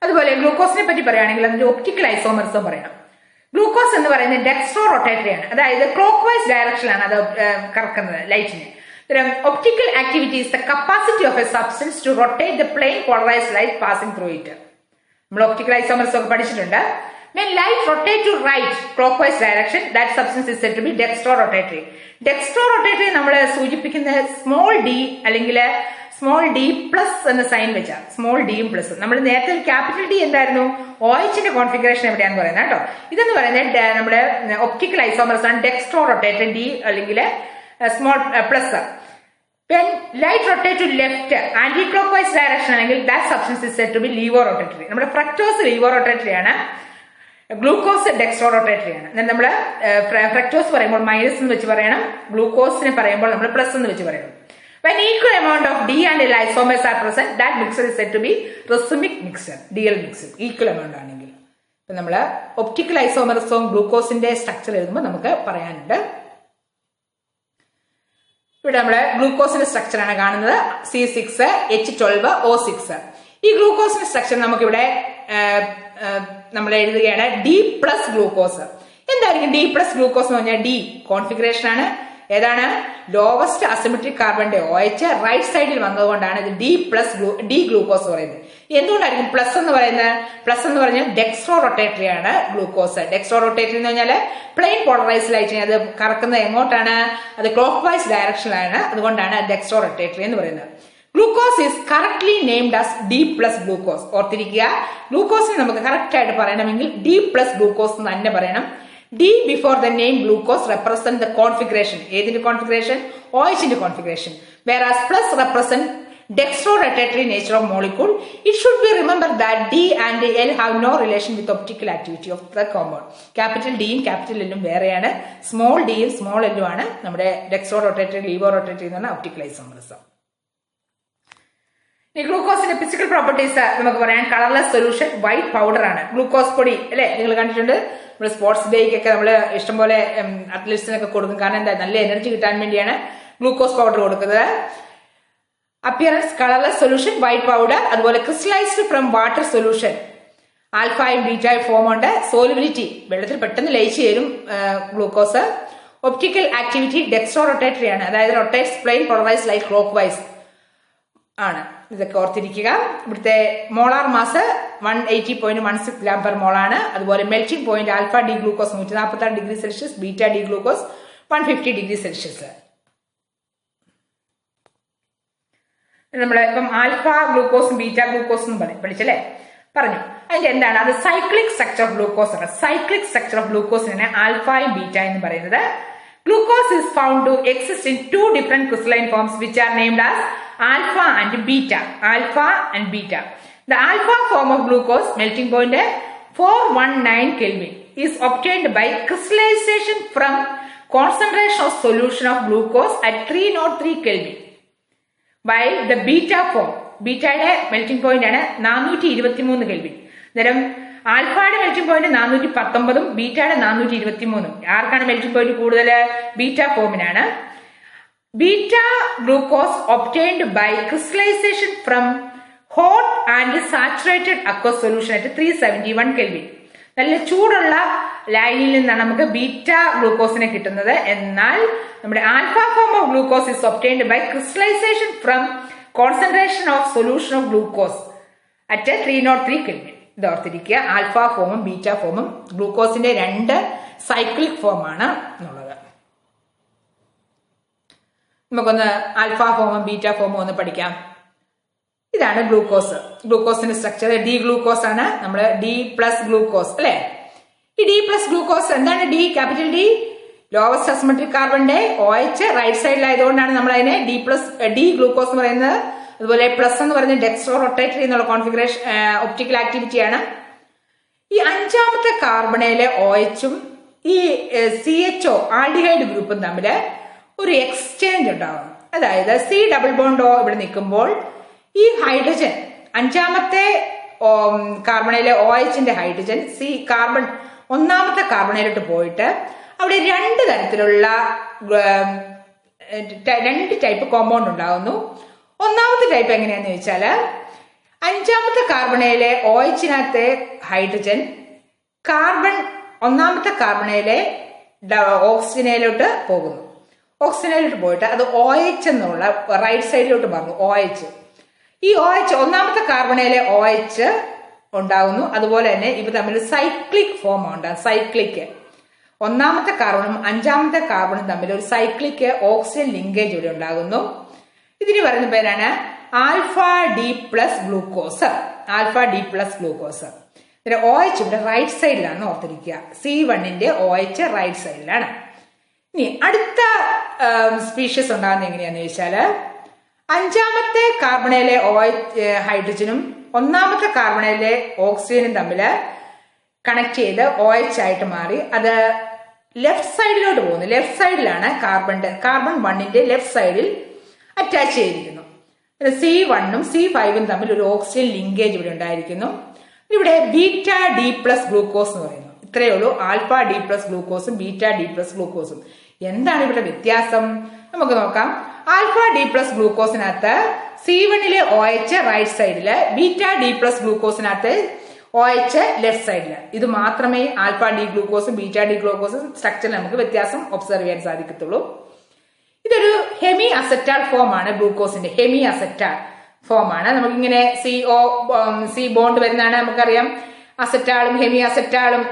A: അതുപോലെ ഗ്ലൂക്കോസിനെ പറ്റി പറയുകയാണെങ്കിൽ അതിന്റെ ഒപ്റ്റിക്കൽ ഐസോമർസും പറയണം. ഗ്ലൂക്കോസ് എന്ന് പറയുന്നത് ഡെക്സ്ട്രോ റൊട്ടേറ്ററി ആണ്. അതായത് ക്ലോക്ക് വൈസ് ഡയറക്ഷനിലാണ് അത് കറക്കുന്നത് ലൈറ്റിന്. Optical activity is the capacity of a substance to rotate the plane polarised light passing through it. നമ്മൾ ഒപ്റ്റിക്കൽ ഐസോമർസ് ഒക്കെ പഠിച്ചിട്ടുണ്ട്. When light rotate to right clockwise direction, that substance is said to be dextrorotatory. Dextrorotatory നമ്മൾ സൂചിപ്പിക്കുന്ന സ്മോൾ ഡി അല്ലെങ്കിൽ സ്മോൾ ഡി പ്ലസ് എന്ന സൈൻ വെച്ച സ്മോൾ ഡിയും പ്ലസ്. നമ്മൾ നേരത്തെ ക്യാപിറ്റൽ ഡി എന്തായിരുന്നു? OHന്റെ കോൺഫിഗറേഷൻ എവിടെയാണെന്ന് പറയുന്നത് കേട്ടോ. ഇതെന്ന് പറയുന്നത് നമ്മുടെ ഒപ്റ്റിക്കൽ ഐസോമർസ് ആണ്. ഡെക്സ്ട്രോറൊട്ടേറ്ററി ഡി അല്ലെങ്കിൽ small plus. When light rotate to left anti-clockwise direction ആണെങ്കിൽ that substance is said to be levorotatory. നമ്മുടെ ഫ്രക്ടോസ് levorotatory ആണ്, ഗ്ലൂക്കോസ് ഡെക്സ്ട്രോറൊട്ടേറ്ററി ആണ്. നമ്മൾ ഫ്രക്ടോസ് പറയുമ്പോൾ മൈനസ് എന്ന് വെച്ച് പറയണം, ഗ്ലൂക്കോസിനെ പറയുമ്പോൾ നമ്മൾ പ്ലസ് എന്ന് വെച്ച് പറയണം. When equal amount of D and L isomers are present, that mixture is said to be racemic mixture, DL mixture. Equal amount ആണെങ്കിൽ നമ്മൾ ഒപ്റ്റിക്കൽ ഐസോമറിസവും ഗ്ലൂക്കോസിന്റെ സ്ട്രക്ചർ എഴുതുമ്പോൾ നമുക്ക് പറയാനുണ്ട്. ഇവിടെ നമ്മള് ഗ്ലൂക്കോസിന്റെ സ്ട്രക്ചറാണ് കാണുന്നത്. C6H12O6. ഈ ഗ്ലൂക്കോസിന്റെ സ്ട്രക്ചർ നമുക്കിവിടെ നമ്മൾ എഴുതുകയാണ് D+ ഗ്ലൂക്കോസ്. എന്തായിരിക്കും D+ ഗ്ലൂക്കോസ് എന്ന് പറഞ്ഞാൽ D കോൺഫിഗറേഷൻ ആണ്. ഏതാണ്? ലോവസ്റ്റ് അസിമെട്രിക് കാർബണിന്റെ OH റൈറ്റ് സൈഡിൽ വന്നതുകൊണ്ടാണ് ഇത് D ഗ്ലൂക്കോസ് പറയുന്നത്. എന്തുകൊണ്ടായിരിക്കും പ്ലസ് എന്ന് പറയുന്നത്? പ്ലസ് എന്ന് പറഞ്ഞാൽ ഡെക്സ്ട്രോ റൊട്ടേറ്ററി ആണ് ഗ്ലൂക്കോസ്. ഡെക്സ്ട്രോ റൊട്ടേറ്ററി എന്ന് പറഞ്ഞാൽ പ്ലെയിൻ പോളറൈസ്ഡ് ആയിട്ട് അത് കറക്കുന്നത് എങ്ങോട്ടാണ്? അത് ക്ലോക്ക് വൈസ് ഡയറക്ഷനിലാണ്. അതുകൊണ്ടാണ് ഡെക്സ്ട്രോ റൊട്ടേറ്ററി എന്ന് പറയുന്നത്. Glucose is correctly named as D+ glucose. ഓർത്തിരിക്കുക, ഗ്ലൂക്കോസിനെ നമുക്ക് കറക്റ്റ് ആയിട്ട് പറയണമെങ്കിൽ D+ ഗ്ലൂക്കോസ് എന്ന് തന്നെ പറയണം. D before the name glucose represent the configuration. ഏതിന്റെ configuration? OH ന്റെ configuration. Whereas plus represent dextrorotatory nature of molecule. It should be remembered that D and L have no relation with optical activity of the compound. Capital D യും capital L യും വേറെയാണ്. Small d യും small L യും ആണ് നമ്മുടെ dextrorotatory, levorotatory എന്ന് പറഞ്ഞ optical isomerism. ഈ ഗ്ലൂക്കോസിന്റെ ഫിസിക്കൽ പ്രോപ്പർട്ടീസ് നമുക്ക് പറയാൻ കളർലെസ് സൊല്യൂഷൻ, വൈറ്റ് പൗഡർ ആണ്. ഗ്ലൂക്കോസ് പൊടി അല്ലെ നിങ്ങൾ കണ്ടിട്ടുണ്ട്. നമ്മൾ സ്പോർട്സ് ഡേക്കൊക്കെ നമ്മൾ ഇഷ്ടംപോലെ അത്ലറ്റ്സിനൊക്കെ കൊടുക്കും. കാരണം എന്താ? നല്ല എനർജി കിട്ടാൻ വേണ്ടിയാണ് ഗ്ലൂക്കോസ് പൗഡർ കൊടുക്കുന്നത്. Appearance colourless solution, white powder. അതുപോലെ ക്രിസ്റ്റലൈസ്ഡ് ഫ്രം വാട്ടർ സൊല്യൂഷൻ, ആൽഫയും ബീറ്റയും ഫോം ഉണ്ട്. സോലുബിലിറ്റി വെള്ളത്തിൽ പെട്ടെന്ന് ലയിച്ചു ചേരും glucose. Optical activity dextro rotatory ആണ്. അതായത് rotates plane polarise like clockwise ആണ്. ഇതൊക്കെ ഓർത്തിരിക്കുക. ഇവിടുത്തെ മോളാർ മാസ് 180.16 ഗ്രാം/മോൾ ആണ്. അതുപോലെ melting point alpha D glucose 146 degree Celsius, beta D glucose 150 degree Celsius. നമ്മള് ഇപ്പം ആൽഫ ഗ്ലൂക്കോസും ബീറ്റ ഗ്ലൂക്കോസും പഠിച്ചല്ലേ, പറഞ്ഞു. അതിന്റെ എന്താണ്? അത് സൈക്ലിക് സ്ട്രക്ചർ ഓഫ് ഗ്ലൂക്കോസ് ആണ്. സൈക്ലിക് സ്ട്രക്ചർ ഓഫ് ഗ്ലൂക്കോസിനാണ് ആൽഫയും ബീറ്റ എന്ന് പറയുന്നത്. Glucose is found to exist in two different crystalline forms which are named as alpha and beta. Alpha and beta. The alpha form of glucose, melting point 419 Kelvin, is obtained by crystallization from concentration of solution of glucose at 303 Kelvin. While the beta form, beta melting point ആണ് 423 Kelvin. അന്നേരം ആൽഫയുടെ മെൽറ്റിംഗ് പോയിന്റ് 419, ബീറ്റയുടെ 423. ആർക്കാണ് മെൽറ്റിംഗ് പോയിന്റ് കൂടുതൽ? ബീറ്റ ഫോമിനാണ്. Beta glucose obtained by crystallisation from hot and saturated aqueous solution at 371 kelvin. നല്ല ചൂടുള്ള ലൈനിൽ നിന്നാണ് നമുക്ക് ബീറ്റ ഗ്ലൂക്കോസിനെ കിട്ടുന്നത്. എന്നാൽ നമ്മുടെ alpha form of glucose is obtained by crystallisation from concentration of solution of glucose at 303 kelvin. ഇത് ഓർത്തിരിക്കുക. ആൽഫ ഫോമും ബീറ്റ ഫോമും ഗ്ലൂക്കോസിന്റെ രണ്ട് സൈക്ലിക് ഫോമാണ് എന്നുള്ളത്. നമുക്കൊന്ന് ആൽഫ ഫോമും ബീറ്റ ഫോമും ഒന്ന് പഠിക്കാം. ഇതാണ് ഗ്ലൂക്കോസ്. ഗ്ലൂക്കോസിന്റെ സ്ട്രക്ചർ ഡി ഗ്ലൂക്കോസ് ആണ്. നമ്മൾ D+ ഗ്ലൂക്കോസ് അല്ലെ. ഈ D+ ഗ്ലൂക്കോസ് എന്താണ്? D, capital D, lowest asymmetric കാർബണിന്റെ OH റൈറ്റ് സൈഡിലായതുകൊണ്ടാണ് നമ്മൾ അതിനെ D ഗ്ലൂക്കോസ് എന്ന് പറയുന്നത്. അതുപോലെ പ്ലസ് എന്ന് പറഞ്ഞ ഡെക്സ്ട്രോ റൊട്ടേറ്ററി എന്നുള്ള കോൺഫിഗറേഷൻ ഒപ്റ്റിക്കൽ ആക്ടിവിറ്റിയാണ്. ഈ അഞ്ചാമത്തെ കാർബണയിലെ OHഉം ഈ CHO ആൽഡിഹൈഡ് ഗ്രൂപ്പും തമ്മിൽ ഒരു എക്സ്ചേഞ്ച് ഉണ്ടാകും. അതായത് C+O ഇവിടെ നിൽക്കുമ്പോൾ ഈ ഹൈഡ്രജൻ അഞ്ചാമത്തെ കാർബണയിലെ OHന്റെ ഹൈഡ്രജൻ കാർബൺ ഒന്നാമത്തെ കാർബണയിലോട്ട് പോയിട്ട് അവിടെ രണ്ട് തരത്തിലുള്ള രണ്ട് ടൈപ്പ് കോമ്പൗണ്ട് ഉണ്ടാകുന്നു. ഒന്നാമത്തെ ടൈപ്പ് എങ്ങനെയാന്ന് ചോദിച്ചാല് അഞ്ചാമത്തെ കാർബണയിലെ OHനകത്തെ ഹൈഡ്രജൻ ഒന്നാമത്തെ കാർബണയിലെ ഓക്സിജനിലോട്ട് പോകുന്നു. ഓക്സിജനിലോട്ട് പോയിട്ട് അത് OH എന്നുള്ള റൈറ്റ് സൈഡിലോട്ട് മാറുന്നു. OH ഈ OH ഒന്നാമത്തെ കാർബണയിലെ OH ഉണ്ടാകുന്നു. അതുപോലെ തന്നെ ഇവ തമ്മിൽ സൈക്ലിക് ഫോം ഉണ്ടാകും. സൈക്ലിക് ഒന്നാമത്തെ കാർബണും അഞ്ചാമത്തെ കാർബണും തമ്മിൽ ഒരു സൈക്ലിക് ഓക്സിജൻ ലിങ്കേജ് ഇവിടെ ഉണ്ടാകുന്നു. ഇതിന് പറയുന്ന പേരാണ് alpha D+ glucose. Alpha D+ glucose. ഇതിന്റെ OH ഇവിടെ റൈറ്റ് സൈഡിലാണ് ഓർത്തിരിക്കുക. C1ന്റെ OH റൈറ്റ് സൈഡിലാണ്. ഇനി അടുത്ത സ്പീഷീസ് ഉണ്ടാകുന്നത് എങ്ങനെയാന്ന് ചോദിച്ചാല് അഞ്ചാമത്തെ കാർബണയിലെ ഹൈഡ്രജനും ഒന്നാമത്തെ കാർബണയിലെ ഓക്സിജനും തമ്മിൽ കണക്ട് ചെയ്ത് OH ആയിട്ട് മാറി അത് ലെഫ്റ്റ് സൈഡിലോട്ട് പോകുന്നു. ലെഫ്റ്റ് സൈഡിലാണ് കാർബൺ 1ന്റെ ലെഫ്റ്റ് സൈഡിൽ അറ്റാച്ച് ചെയ്തിരിക്കുന്നു. C1ഉം C5ഉം തമ്മിൽ ഒരു ഓക്സിജൻ ലിങ്കേജ് ഇവിടെ ഉണ്ടായിരിക്കുന്നു. ഇവിടെ ബീറ്റ ഡി പ്ലസ് ഗ്ലൂക്കോസ് എന്ന് പറയുന്നു. ഇത്രയേ ഉള്ളൂ ആൽഫ ഡി പ്ലസ് ഗ്ലൂക്കോസും ബീറ്റ ഡി പ്ലസ് ഗ്ലൂക്കോസും. എന്താണ് ഇവിടെ വ്യത്യാസം നമുക്ക് നോക്കാം. ആൽഫ ഡി പ്ലസ് ഗ്ലൂക്കോസിനകത്ത് C1 OH റൈറ്റ് സൈഡില്, ബീറ്റ ഡി പ്ലസ് ഗ്ലൂക്കോസിനകത്ത് OH ലെഫ്റ്റ് സൈഡില്. ഇത് മാത്രമേ ആൽഫ ഡി ഗ്ലൂക്കോസും ബീറ്റ ഡി ഗ്ലൂക്കോസും സ്ട്രക്ചറിൽ നമുക്ക് വ്യത്യാസം ഒബ്സർവ് ചെയ്യാൻ സാധിക്കത്തുള്ളൂ. ഇതൊരു ഹെമി അസെറ്റാൾ ഫോം ആണ്. ഗ്ലൂക്കോസിന്റെ ഹെമി അസെറ്റാൾ ഫോം ആണ്. നമുക്കിങ്ങനെ സി ബോണ്ട് വരുന്നതാണ് നമുക്കറിയാം. അസെറ്റാളും hemi അസെറ്റാളും.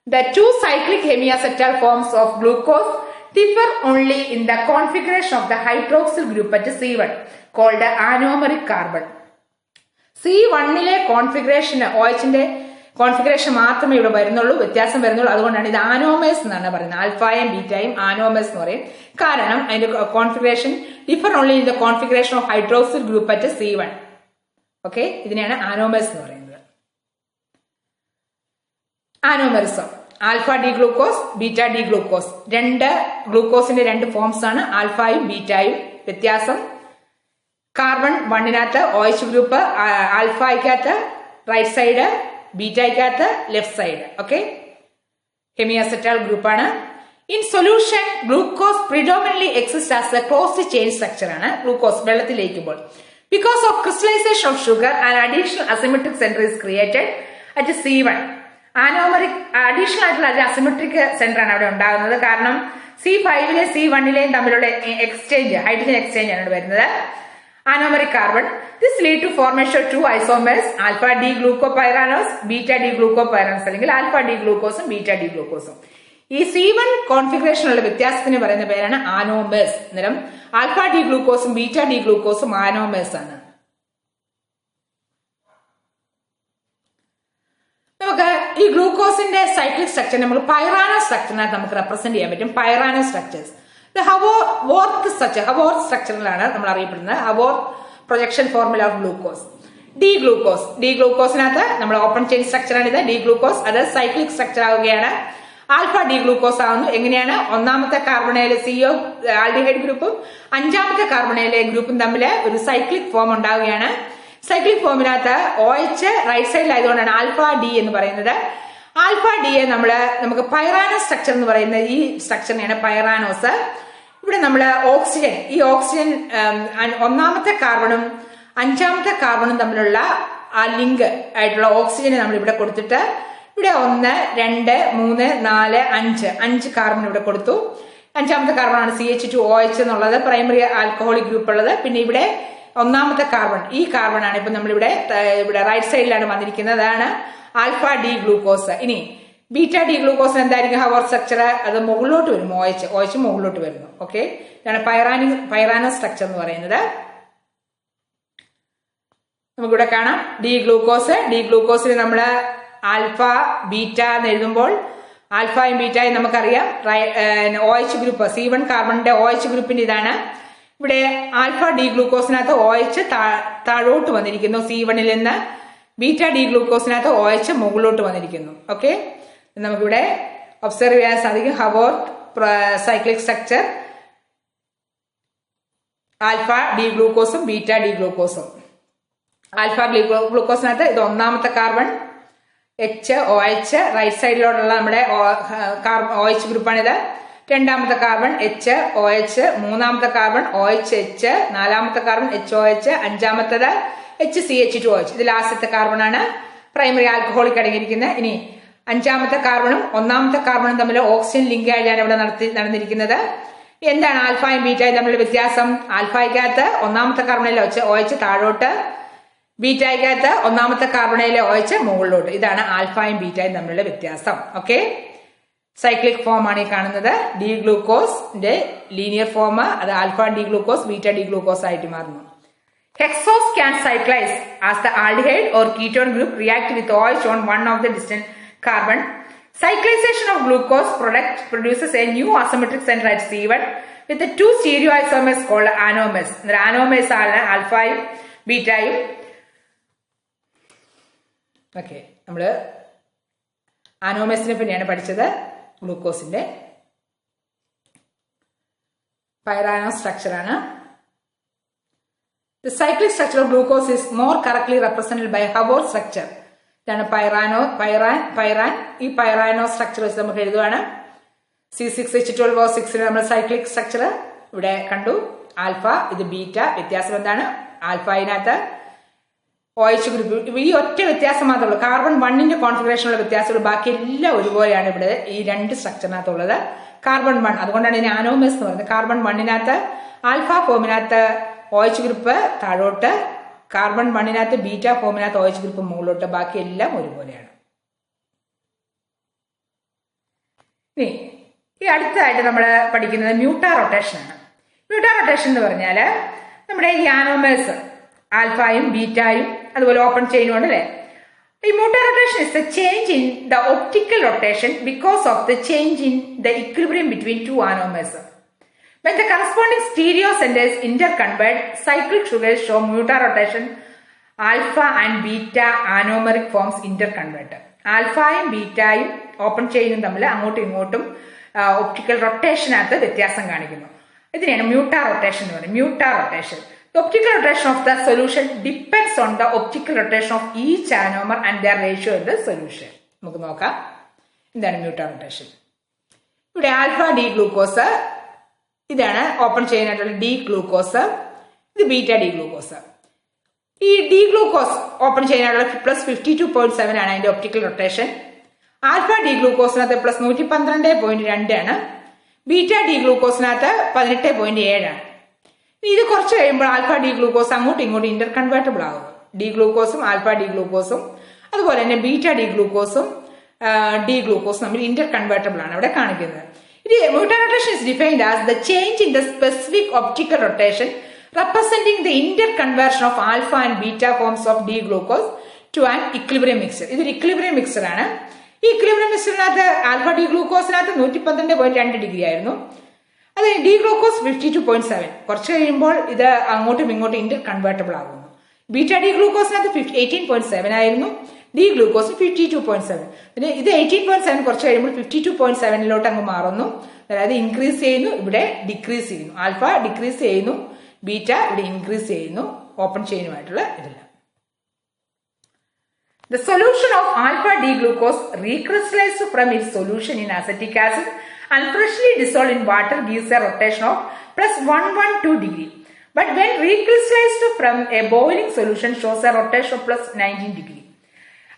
A: The two cyclic hemiacetal forms of glucose differ only in the configuration of the hydroxyl group at C1 called anomeric carbon. C1 configuration OHന്റെ കോൺഫിഗറേഷൻ മാത്രമേ ഇവിടെ വരുന്നുള്ളൂ, വ്യത്യാസം വരുന്നുള്ളൂ. അതുകൊണ്ടാണ് ഇത് ആനോമേഴ്സ് എന്നാണ് പറയുന്നത്. ആൽഫയും ബീറ്റയും ആനോമേഴ്സ് എന്ന് പറയും. കാരണം അതിന്റെ configuration differ only in the configuration of hydroxyl group at C1. Okay, ഇതിനെയാണ് ആനോമേഴ്സ് എന്ന് പറയുന്നത്. Anomerism alpha D glucose beta D glucose. രണ്ട് ഗ്ലൂക്കോസിന്റെ രണ്ട് ഫോംസ് ആണ് ആൽഫയും ബീറ്റയും. വ്യത്യാസം കാർബൺ 1 OH ഗ്രൂപ്പ്, ആൽഫയ്ക്കകത്ത് റൈറ്റ് സൈഡ്, ബീറ്റയ്ക്കകത്ത് ലെഫ്റ്റ് സൈഡ്. ഓക്കെ, ഹെമിയാസെറ്റാൾ ഗ്രൂപ്പാണ്. In solution glucose predominantly exist as a closed chain structure ആണ്. ഗ്ലൂക്കോസ് വെള്ളത്തിൽ ലയിക്കുമ്പോൾ because of crystallisation of sugar and additional asymmetric centre is created at C1. Anomeric additional ആയിട്ടുള്ള അസിമെട്രിക് സെന്റർ ആണ് അവിടെ ഉണ്ടാകുന്നത്. കാരണം C5 C1 തമ്മിലുള്ള എക്സ്ചേഞ്ച്, ഹൈഡ്രജൻ എക്സ്ചേഞ്ച് ആണ് വരുന്നത്. Anomeric carbon. This lead to formation of 2 isomers, alpha D glucopyranose, beta D glucopyranose, അല്ലെങ്കിൽ ആൽഫ ഡി ഗ്ലൂക്കോസും ബീറ്റ ഡി ഗ്ലൂക്കോസും. ഈ C1 കോൺഫിഗറേഷനുള്ള വ്യത്യാസത്തിന് പറയുന്ന പേരാണ് ആനോമേഴ്സ്. അന്നേരം ആൽഫ ഡി ഗ്ലൂക്കോസും ബീറ്റ ഡി ഗ്ലൂക്കോസും ആനോമേഴ്സ് ആണ്. നമുക്ക് ഈ ഗ്ലൂക്കോസിന്റെ സൈക്ലിക് സ്ട്രക്ചർ നമ്മൾ പൈറാനോ സ്ട്രക്ചറിനകത്ത് നമുക്ക് റെപ്രസെന്റ് ചെയ്യാൻ പറ്റും. പൈറാനോ സ്ട്രക്ചേഴ്സ് ഹവോർത്ത് സ്ട്രക്ചറിലാണ് നമ്മൾ അറിയപ്പെടുന്നത്. Haworth projection formula of glucose. D ഗ്ലൂക്കോസിനകത്ത് നമ്മൾ ഓപ്പൺ ചെയിൻ സ്ട്രക്ചർ ആണ് ഇത്. ഡി ഗ്ലൂക്കോസ് അത് സൈക്ലിക് സ്ട്രക്ചർ ആവുകയാണ്. ആൽഫ ഡി ഗ്ലൂക്കോസ് ആവുന്നു. എങ്ങനെയാണ്? ഒന്നാമത്തെ കാർബണയിലെ CO ആൽഡിഹൈഡ് ഗ്രൂപ്പും അഞ്ചാമത്തെ കാർബണയിലെ ഗ്രൂപ്പും തമ്മിൽ ഒരു സൈക്ലിക് ഫോം ഉണ്ടാവുകയാണ്. സൈക്ലിക് ഫോമിനകത്ത് OH റൈറ്റ് സൈഡിലായതുകൊണ്ടാണ് ആൽഫ ഡി എന്ന് പറയുന്നത്. ആൽഫ ഡിയെ നമുക്ക് പൈറാനോ സ്ട്രക്ചർ എന്ന് പറയുന്ന ഈ സ്ട്രക്ചറിനെയാണ് പൈറാനോസ്. ഇവിടെ നമ്മൾ ഓക്സിജൻ, ഈ ഓക്സിജൻ ഒന്നാമത്തെ കാർബണും അഞ്ചാമത്തെ കാർബണും തമ്മിലുള്ള ആ ലിങ്ക് ആയിട്ടുള്ള ഓക്സിജനെ നമ്മൾ ഇവിടെ കൊടുത്തിട്ട് ഇവിടെ 1 2 3 4 5 കാർബൺ ഇവിടെ കൊടുത്തു. അഞ്ചാമത്തെ കാർബണാണ് CH2OH എന്നുള്ളത്, പ്രൈമറി ആൽക്കഹോളിക് ഗ്രൂപ്പ് ഉള്ളത്. പിന്നെ ഇവിടെ ഒന്നാമത്തെ കാർബൺ, ഈ കാർബൺ ആണ് ഇപ്പൊ നമ്മളിവിടെ റൈറ്റ് സൈഡിലാണ് വന്നിരിക്കുന്നത്. അതാണ് ആൽഫ ഡി ഗ്ലൂക്കോസ്. ഇനി ബീറ്റ ഡി ഗ്ലൂക്കോസ് എന്തായിരിക്കും ഹവോർത്ത് സ്ട്രക്ചർ? അത് മുകളിലോട്ട് വരും. OH മുകളിലോട്ട് വരുന്നു. ഓക്കെ, ഇതാണ് പൈറാനോ സ്ട്രക്ചർ എന്ന് പറയുന്നത്. നമുക്കിവിടെ കാണാം ഡി ഗ്ലൂക്കോസിന് നമ്മൾ ആൽഫ ബീറ്റ എന്ന് എഴുതുമ്പോൾ ആൽഫയും ബീറ്റയും നമുക്കറിയാം. OH ഗ്രൂപ്പ് C1 കാർബണിന്റെ OH ഗ്രൂപ്പിന്റെ ഇതാണ്. ഇവിടെ ആൽഫ ഡി ഗ്ലൂക്കോസിനകത്ത് OH താഴോട്ട് വന്നിരിക്കുന്നു C1 നിന്ന്. ബീറ്റ ഡി ഗ്ലൂക്കോസിനകത്ത് OH മുകളിലോട്ട് വന്നിരിക്കുന്നു. ഓക്കെ, നമുക്കിവിടെ ഒബ്സർവ് ചെയ്യാൻ സാധിക്കും Haworth cyclic structure. Alpha D ഗ്ലൂക്കോസും ബീറ്റ ഡി ഗ്ലൂക്കോസും. ആൽഫ ഗ്ലൂക്കോസിനകത്ത് ഇത് ഒന്നാമത്തെ കാർബൺ OH റൈറ്റ് സൈഡിലോട്ടുള്ള നമ്മുടെ OH ഗ്രൂപ്പാണിത്. രണ്ടാമത്തെ കാർബൺ OH, മൂന്നാമത്തെ കാർബൺ OH, നാലാമത്തെ കാർബൺ HOH, അഞ്ചാമത്തേത് HCH2OH. ഇത് ലാസ്റ്റത്തെ കാർബൺ ആണ്, പ്രൈമറി ആൽക്കഹോളിക് അടങ്ങിയിരിക്കുന്നത്. ഇനി അഞ്ചാമത്തെ കാർബണും ഒന്നാമത്തെ കാർബണും തമ്മിൽ ഓക്സിജൻ ലിങ്ക് ആയിട്ടാണ് ഇവിടെ നടന്നിരിക്കുന്നത്. എന്താണ് ആൽഫയും ബീറ്റയും തമ്മിലുള്ള വ്യത്യാസം? ആൽഫയ്ക്കകത്ത് ഒന്നാമത്തെ കാർബണിലെ OH താഴോട്ട്, ബീറ്റയ്ക്കകത്ത് ഒന്നാമത്തെ കാർബണയിലെ OH മുകളിലോട്ട്. ഇതാണ് ആൽഫയും ബീറ്റയും തമ്മിലുള്ള വ്യത്യാസം. ഓക്കെ, സൈക്ലിക് ഫോം ആണ് ഈ കാണുന്നത്. ഡി ഗ്ലൂക്കോസിന്റെ ലീനിയർ ഫോം അത് alpha D glucose beta D glucose ആയിട്ട് മാറുന്നു. Hexose can cyclise as the aldehyde or ketone group react with OH on one of the distant carbon. Cyclization of glucose product produces a new asymmetric center at C1 with the 2 stereoisomers called anomers. Anomers ആണ് ആൽഫയും ബീറ്റയും. ഓക്കെ, നമ്മള് ആനോമേഴ്സിനെ പറ്റിയാണ് പഠിച്ചത്. ഗ്ലൂക്കോസിന്റെ പൈറാനോ സ്ട്രക്ചർ ആണ്. The cyclic structure of glucose is more correctly represented by Howard structure. ഇതാണ് പൈറാൻ. ഈ പൈറാനോ സ്ട്രക്ചർ വെച്ച് നമുക്ക് എഴുതുവാണ്. C6H12O6 നമ്മൾ സൈക്ലിക് സ്ട്രക്ചർ ഇവിടെ കണ്ടു. ആൽഫ, ഇത് ബീറ്റ. വ്യത്യാസം എന്താണ്? ആൽഫയിനകത്ത് OH ഗ്രൂപ്പ് ഈ ഒറ്റ വ്യത്യാസം മാത്രമേ ഉള്ളൂ. കാർബൺ 1ന്റെ കോൺഫിഗറേഷനുള്ള വ്യത്യാസമുള്ളൂ. ബാക്കി എല്ലാം ഒരുപോലെയാണ് ഇവിടെ ഈ രണ്ട് സ്ട്രക്ചറിനകത്തുള്ളത്. കാർബൺ 1, അതുകൊണ്ടാണ് ഇതിന് ആനോമേഴ്സ് എന്ന് പറയുന്നത്. കാർബൺ 1നകത്ത് ആൽഫ ഫോമിനകത്ത് OH ഗ്രൂപ്പ് താഴോട്ട്, കാർബൺ 1നകത്ത് ബീറ്റ ഫോമിനകത്ത് OH ഗ്രൂപ്പ് മുകളിലോട്ട്, ബാക്കി എല്ലാം ഒരുപോലെയാണ്. ഇനി ഈ അടുത്തതായിട്ട് നമ്മൾ പഠിക്കുന്നത് മ്യൂട്ടാ റൊട്ടേഷൻ ആണ്. മ്യൂട്ടാ റൊട്ടേഷൻ എന്ന് പറഞ്ഞാൽ നമ്മുടെ ഈ ആനോമേഴ്സ് ആൽഫയും ബീറ്റായും അതുപോലെ ഓപ്പൺ ചെയിനും ഉണ്ട് അല്ലേ. ഈ mutarotation is a change in the optical rotation because of the change in the equilibrium between two anomers. When the corresponding stereo centers interconvert, cyclic sugars show muta rotation. Alpha and beta anomeric forms interconvert. ആൽഫയും ബീറ്റായും ഓപ്പൺ ചെയിനും തമ്മിൽ അങ്ങോട്ടും ഇങ്ങോട്ടും ഒപ്റ്റിക്കൽ റൊട്ടേഷനകത്ത് വ്യത്യാസം കാണിക്കുന്നു. ഇതിനെയാണ് മ്യൂട്ടാ റൊട്ടേഷൻ എന്ന് പറയുന്നത്. മ്യൂട്ടാ rotation. The optical rotation of the solution depends on the optical rotation of each anomer and their ratio in the solution. നമുക്ക് നോക്കാം എന്താണ് മ്യൂട്ടാ റൊട്ടേഷൻ. ഇവിടെ ആൽഫ ഡി ഗ്ലൂക്കോസ്, ഇതാണ് ഓപ്പൺ ചെയിൻ ആയിട്ടുള്ള ഡി ഗ്ലൂക്കോസ്, ഇത് ബീറ്റ ഡി ഗ്ലൂക്കോസ്. ഈ ഡി ഗ്ലൂക്കോസ് ഓപ്പൺ ചെയിൻ ആയിട്ടുള്ള +52.7 ആണ് അതിന്റെ ഒപ്റ്റിക്കൽ റൊട്ടേഷൻ. ആൽഫ ഡി ഗ്ലൂക്കോസിനകത്ത് +112.2 ആണ്. ബീറ്റ ഡി ഗ്ലൂക്കോസിനകത്ത് 18.7 ആണ്. ഇത് കുറച്ച് കഴിയുമ്പോൾ ആൽഫ ഡി ഗ്ലൂക്കോസ് അങ്ങോട്ടും ഇങ്ങോട്ടും ഇന്റർകൺവേർട്ടബിൾ ആകും. ഡി ഗ്ലൂക്കോസും ആൽഫ ഡി ഗ്ലൂക്കോസും അതുപോലെ തന്നെ ബീറ്റ ഡി ഗ്ലൂക്കോസും ഡി ഗ്ലൂക്കോസും തമ്മിൽ ഇന്റർകൺവേർട്ടബിൾ ആണ് ഇവിടെ കാണിക്കുന്നത്. Muta rotation is defined as the change in the specific optical rotation representing the interconversion of alpha and beta forms of D-glucose to an equilibrium mixture. ഇത് ഒരു ഇക്വിലിബ്രിയം മിക്സർ ആണ്. ഈ ഇക്വിലിബ്രിയം മിക്സറിനകത്ത് ആൽഫ ഡി ഗ്ലൂക്കോസിനകത്ത് 112.2 ഡിഗ്രി ആയിരുന്നു. അത് ഡി ഗ്ലൂക്കോസ് 52.7. കുറച്ച് കഴിയുമ്പോൾ ഇത് അങ്ങോട്ടും ഇങ്ങോട്ടും ഇന്റർകൺവേർട്ടബിൾ ആകുന്നു. ബീറ്റ ഡി ഗ്ലൂക്കോസിനകത്ത് 18.7 ആയിരുന്നു. D glucose 52.7. പിന്നെ ഇത് 18.7 കുറച്ച് കഴിയുമ്പോൾ 52.7 അങ്ങ് മാറുന്നു. അതായത് ഇൻക്രീസ് ചെയ്യുന്നു, ഇവിടെ ഡിക്രീസ് ചെയ്യുന്നു. ആൽഫ ഡിക്രീസ് ചെയ്യുന്നു, ബീറ്റ ഇവിടെ ഇൻക്രീസ് ചെയ്യുന്നു. ഓപ്പൺ ചെയിനുമായിട്ടുള്ള ഇതെല്ലാം. The solution of alpha D glucose recrystallized from its solution in acetic acid and freshly dissolved in water gives a rotation of +112 degree. But when recrystallized from a boiling solution shows a rotation of +19 degree.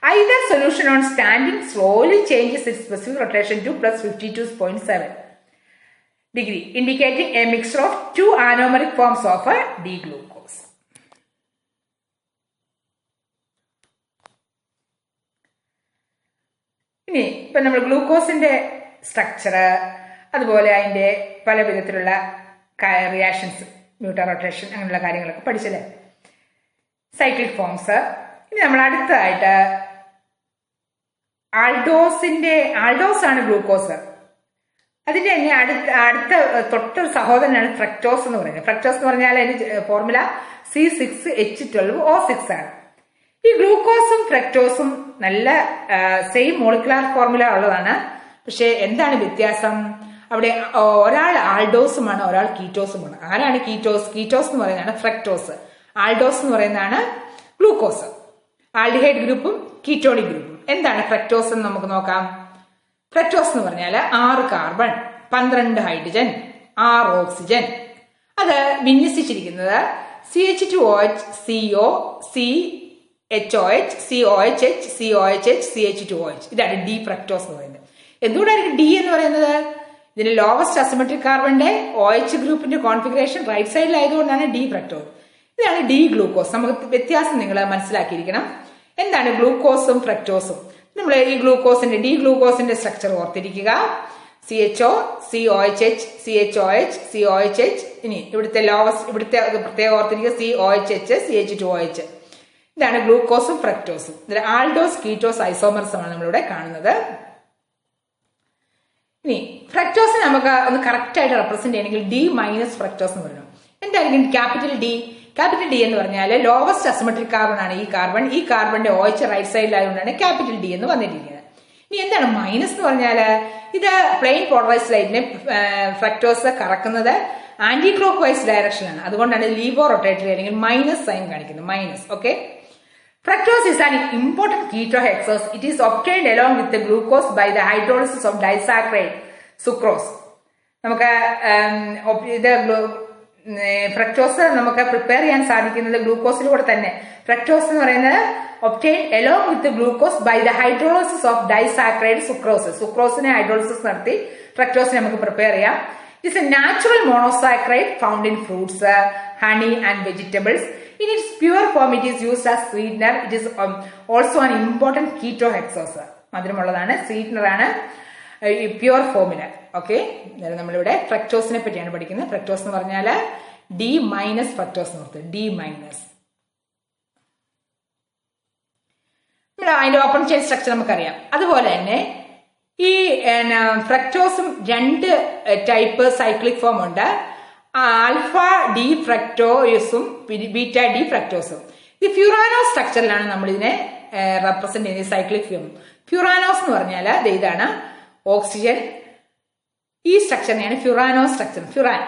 A: Either solution on standing slowly changes its specific rotation to +52.7 degree, indicating a mixture of two anomeric forms of a D-glucose. ഇനി ഇപ്പൊ നമ്മൾ ഗ്ലൂക്കോസിന്റെ സ്ട്രക്ചർ അതുപോലെ അതിന്റെ പല വിധത്തിലുള്ള റിയാക്ഷൻസ്, മ്യൂട്ടാ റൊട്ടേഷൻ അങ്ങനെയുള്ള കാര്യങ്ങളൊക്കെ പഠിച്ചല്ലേ, സൈക്ലിക് ഫോംസ്. ഇനി നമ്മൾ അടുത്തതായിട്ട് ആൾഡോസ് ആണ് ഗ്ലൂക്കോസ്. അതിന്റെ തന്നെ അടുത്ത തൊട്ടൊരു സഹോദരനാണ് ഫ്രക്ടോസ് എന്ന് പറയുന്നത്. ഫ്രക്ടോസ് എന്ന് പറഞ്ഞാൽ അതിന്റെ ഫോർമുല C6H12O6 ആണ്. ഈ ഗ്ലൂക്കോസും ഫ്രക്ടോസും നല്ല സെയിം മോളിക്കുലാർ ഫോർമുല ഉള്ളതാണ്. പക്ഷെ എന്താണ് വ്യത്യാസം? അവിടെ ഒരാൾ ആൾഡോസുമാണ്, ഒരാൾ കീറ്റോസുമാണ്. ആരാണ് കീറ്റോസ്? കീറ്റോസ് എന്ന് പറയുന്നതാണ് ഫ്രക്ടോസ്. ആൾഡോസ് എന്ന് പറയുന്നതാണ് ഗ്ലൂക്കോസ്. ആൽഡിഹൈഡ് ഗ്രൂപ്പും കീറ്റോണിക് ഗ്രൂപ്പും. എന്താണ് ഫ്രക്ടോസ് എന്ന് നമുക്ക് നോക്കാം. ഫ്രക്ടോസ് എന്ന് പറഞ്ഞാൽ 6 കാർബൺ, 12 ഹൈഡ്രജൻ, 6 ഓക്സിജൻ. അത് വിന്യസിച്ചിരിക്കുന്നത് CH2OH, CO, CHOH, COHH, COHH, CH2OH. ഇതാണ് ഡി ഫ്രക്ടോസ് എന്ന് പറയുന്നത്. എന്തുകൊണ്ടായിരിക്കും ഡി എന്ന് പറയുന്നത്? ഇതിന്റെ ലോവസ്റ്റ് അസിമെട്രിക് കാർബണിന്റെ OH ഗ്രൂപ്പിന്റെ കോൺഫിഗറേഷൻ റൈറ്റ് സൈഡിലായതുകൊണ്ടാണ് ഡി ഫ്രക്ടോസ്. ഇതാണ് ഡി ഗ്ലൂക്കോസ്. നമുക്ക് വ്യത്യാസം നിങ്ങൾ മനസ്സിലാക്കിയിരിക്കണം. എന്താണ് ഗ്ലൂക്കോസും ഫ്രക്ടോസും? നമ്മൾ ഈ ഗ്ലൂക്കോസിന്റെ ഡി ഗ്ലൂക്കോസിന്റെ സ്ട്രക്ചർ ഓർത്തിരിക്കുക. CHO, COHH, CHOH, COHH. ഇനി ഇവിടുത്തെ പ്രത്യേകം ഓർത്തിരിക്കുക COHH, CH2OH. ഇതാണ് ഗ്ലൂക്കോസും ഫ്രക്ടോസും. ഇതിൽ ആൾഡോസ്, കീറ്റോസ്, ഐസോമർസുമാണ് നമ്മളിവിടെ കാണുന്നത്. ഇനി ഫ്രക്ടോസിനെ നമുക്ക് ഒന്ന് കറക്റ്റ് ആയിട്ട് റെപ്രസെന്റ് ചെയ്യണമെങ്കിൽ D- ഫ്രക്ടോസ് എന്ന് പറയുന്നത്. എന്തായിരിക്കും ക്യാപിറ്റൽ ഡി? ക്യാപിറ്റൽ ഡി എന്ന് പറഞ്ഞാൽ ലോവസ്റ്റ് അസിമെട്രിക് കാർബൺ ആണ് ഈ കാർബൺ. ഈ കാർബണിന്റെ OH റൈറ്റ് സൈഡിലായതുകൊണ്ടാണ് ക്യാപിറ്റൽ ഡി എന്ന് വന്നിരിക്കുന്നത്. ഇനി എന്താണ് മൈനസ് എന്ന് പറഞ്ഞാൽ? ഇത് പ്ലെയിൻ പോളറൈസ്ഡ് ലൈറ്റിനെ ഫ്രക്ടോസ് കറക്കുന്നത് ആന്റി ക്ലോക്ക് വൈസ് ഡയറക്ഷനാണ്. അതുകൊണ്ടാണ് ലീവോ റൊട്ടേറ്ററി അല്ലെങ്കിൽ മൈനസ് സൈൻ കാണിക്കുന്നത്. Minus. Okay. Fructose is an important ketohexose. It is obtained along with the glucose by the hydrolysis of disaccharide sucrose. നമുക്ക് ഇത് ഫ്രക്ടോസ് നമുക്ക് പ്രിപ്പയർ ചെയ്യാൻ സാധിക്കുന്നത് ഗ്ലൂക്കോസിലൂടെ തന്നെ. ഫ്രക്ടോസ് എന്ന് പറയുന്നത് obtained along with glucose by the hydrolysis of disaccharide sucrose. സുക്രോസിനെ ഹൈഡ്രോളിസിസ് നടത്തി ഫ്രക്ടോസിനെ നമുക്ക് പ്രിപ്പയർ ചെയ്യാം. It's a natural monosaccharide found in fruits, honey and vegetables. In its pure form, it is used as sweetener. It is also an important ketohexose. മധുരമുള്ളതാണ്, സ്വീറ്റ്നർ ആണ് പ്യുവർ ഫോമില്. ഓക്കെ, നമ്മളിവിടെ ഫ്രക്ടോസിനെ പറ്റിയാണ് പഠിക്കുന്നത്. ഫ്രക്ടോസ് എന്ന് പറഞ്ഞാൽ ഡി മൈനസ് ഫ്രക്ടോസ് എന്ന് ഡി മൈനസ്. അതിന്റെ ഓപ്പൺ ചെയിൻ സ്ട്രക്ചർ നമുക്കറിയാം. അതുപോലെ തന്നെ ഈ ഫ്രക്ടോസും രണ്ട് ടൈപ്പ് സൈക്ലിക് ഫോം ഉണ്ട്. ആൽഫ ഡി ഫ്രക്ടോസും ബീറ്റ ഡി ഫ്രക്ടോസും. ഈ ഫ്യൂറാനോസ് സ്ട്രക്ചറിലാണ് നമ്മൾ ഇതിനെ റെപ്രസെന്റ് ചെയ്യുന്നത്, സൈക്ലിക് ഫോം. ഫ്യൂറാനോസ് എന്ന് പറഞ്ഞാൽ ഇതാണ് ഓക്സിജൻ. ഈ സ്ട്രക്ചറിനെയാണ് ഫ്യൂറാനോസ് സ്ട്രക്ചർ,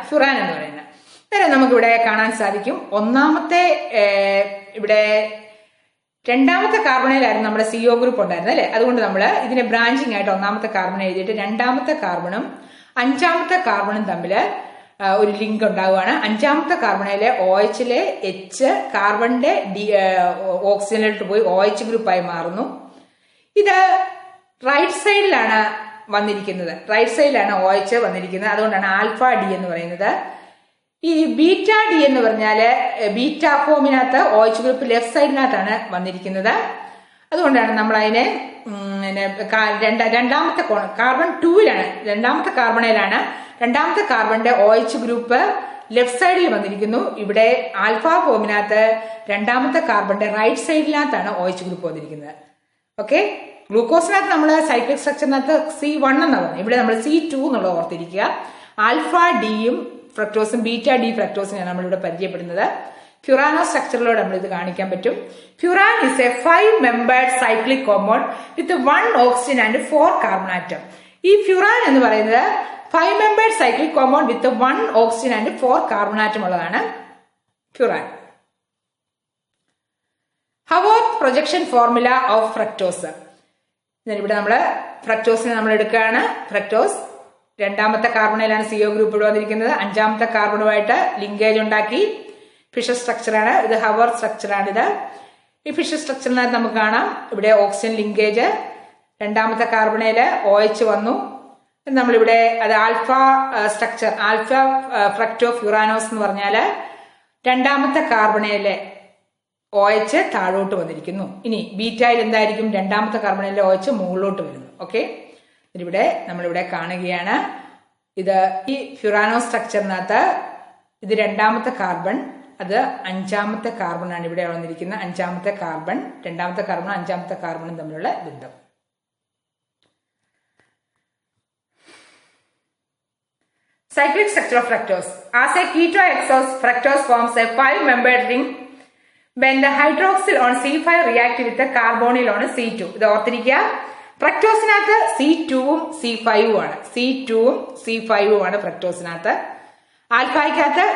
A: ഫ്യൂറാൻ എന്ന് പറയുന്നത്. നേരെ നമുക്കിവിടെ കാണാൻ സാധിക്കും. ഒന്നാമത്തെ ഇവിടെ രണ്ടാമത്തെ കാർബണിലായിരുന്നു നമ്മുടെ CO ഗ്രൂപ്പ് ഉണ്ടായിരുന്നത് അല്ലെ. അതുകൊണ്ട് നമ്മൾ ഇതിനെ ബ്രാഞ്ചിങ് ആയിട്ട് ഒന്നാമത്തെ കാർബൺ എഴുതിയിട്ട് രണ്ടാമത്തെ കാർബണും അഞ്ചാമത്തെ കാർബണും തമ്മിൽ ഒരു ലിങ്ക് ഉണ്ടാവുകയാണ്. അഞ്ചാമത്തെ കാർബണിലെ OHലെ H കാർബണിന്റെ ഓക്സിജനിലോട്ട് പോയി OH ഗ്രൂപ്പായി മാറുന്നു. ഇത് റൈറ്റ് സൈഡിലാണ് വന്നിരിക്കുന്നത്, റൈറ്റ് സൈഡിലാണ് OH വന്നിരിക്കുന്നത്. അതുകൊണ്ടാണ് ആൽഫ ഡി എന്ന് പറയുന്നത്. ഈ ബീറ്റ ഡി എന്ന് പറഞ്ഞാല് ബീറ്റ ഫോമിനകത്ത് OH ഗ്രൂപ്പ് ലെഫ്റ്റ് സൈഡിനകത്താണ് വന്നിരിക്കുന്നത്. അതുകൊണ്ടാണ് നമ്മൾ അതിനെ രണ്ടാമത്തെ കാർബൺ 2ലാണ്, രണ്ടാമത്തെ കാർബണിലാണ്. രണ്ടാമത്തെ കാർബണിന്റെ OH ഗ്രൂപ്പ് ലെഫ്റ്റ് സൈഡിൽ വന്നിരിക്കുന്നു. ഇവിടെ ആൽഫ ഫോമിനകത്ത് രണ്ടാമത്തെ കാർബണിന്റെ റൈറ്റ് സൈഡിനകത്താണ് OH ഗ്രൂപ്പ് വന്നിരിക്കുന്നത്. ഓക്കെ, ഗ്ലൂക്കോസിനകത്ത് നമ്മൾ സൈക്ലിക് സ്ട്രക്ചറിനകത്ത് C1 എന്നാണ് പറഞ്ഞത്. ഇവിടെ നമ്മൾ C2 എന്നുള്ളത് ഓർത്തിരിക്കുക. ആൽഫ ഡിയും ഫ്രക്ടോസും ബീറ്റ ഡി ഫ്രക്ടോസിനെയാണ് നമ്മളിവിടെ പരിചയപ്പെടുന്നത്. ഫ്യൂറാനോ സ്ട്രക്ചറിലൂടെ നമ്മൾ ഇത് കാണിക്കാൻ പറ്റും. Furan is A 5-membered cyclic compound with 1 oxygen and 4 carbon atom. ഈ ഫ്യൂറാൻ എന്ന് പറയുന്നത് 5-membered cyclic compound with 1 oxygen and 4 carbon atom ഉള്ളതാണ് furan. Haworth projection formula of fructose. ഇവിടെ നമ്മൾ ഫ്രക്ടോസിനെ നമ്മൾ എടുക്കുകയാണ്. ഫ്രക്ടോസ് രണ്ടാമത്തെ കാർബണിലാണ് CO ഗ്രൂപ്പ് ഇവിടെ വന്നിരിക്കുന്നത്. അഞ്ചാമത്തെ കാർബണുമായിട്ട് ലിങ്കേജ് ഉണ്ടാക്കി ഫിഷർ സ്ട്രക്ചറാണ് ഇത്, ഹവോർത്ത് സ്ട്രക്ചറാണിത്. ഈ ഫിഷർ സ്ട്രക്ചറിനകത്ത് നമുക്ക് കാണാം ഇവിടെ ഓക്സിജൻ ലിങ്കേജ്. രണ്ടാമത്തെ കാർബണയില് OH വന്നു. നമ്മളിവിടെ അത് ആൽഫ സ്ട്രക്ചർ, ആൽഫ ഫ്രക്ടോ ഫ്യൂറാനോസ് എന്ന് പറഞ്ഞാല് രണ്ടാമത്തെ കാർബണയിലെ OH താഴോട്ട് വന്നിരിക്കുന്നു. ഇനി ബീറ്റയിൽ എന്തായിരിക്കും? രണ്ടാമത്തെ കാർബണിലെ OH മുകളിലോട്ട് വരുന്നു. ഓക്കെ, ഇവിടെ നമ്മളിവിടെ കാണുകയാണ്. ഇത് ഈ ഫ്യൂറാനോ സ്ട്രക്ചറിനകത്ത് ഇത് രണ്ടാമത്തെ കാർബൺ, അത് അഞ്ചാമത്തെ കാർബൺ ആണ് ഇവിടെ വന്നിരിക്കുന്നത്. അഞ്ചാമത്തെ കാർബൺ, രണ്ടാമത്തെ കാർബൺ അഞ്ചാമത്തെ കാർബണും തമ്മിലുള്ള ബന്ധം. Cyclic structure of fructose. As a ketohexose, fructose forms a 5-membered ring when the hydroxyl on C5 react with the carbonyl on C2. ഇത് ഓർത്തിരിക്കുക. ഫ്രക്ടോസിനകത്ത് C2ഉം C5ഉം ആണ്. C2ഉം C5ഉം ആണ് ഫ്രക്ടോസിനകത്ത്. ആൽഫയ്ക്കകത്ത്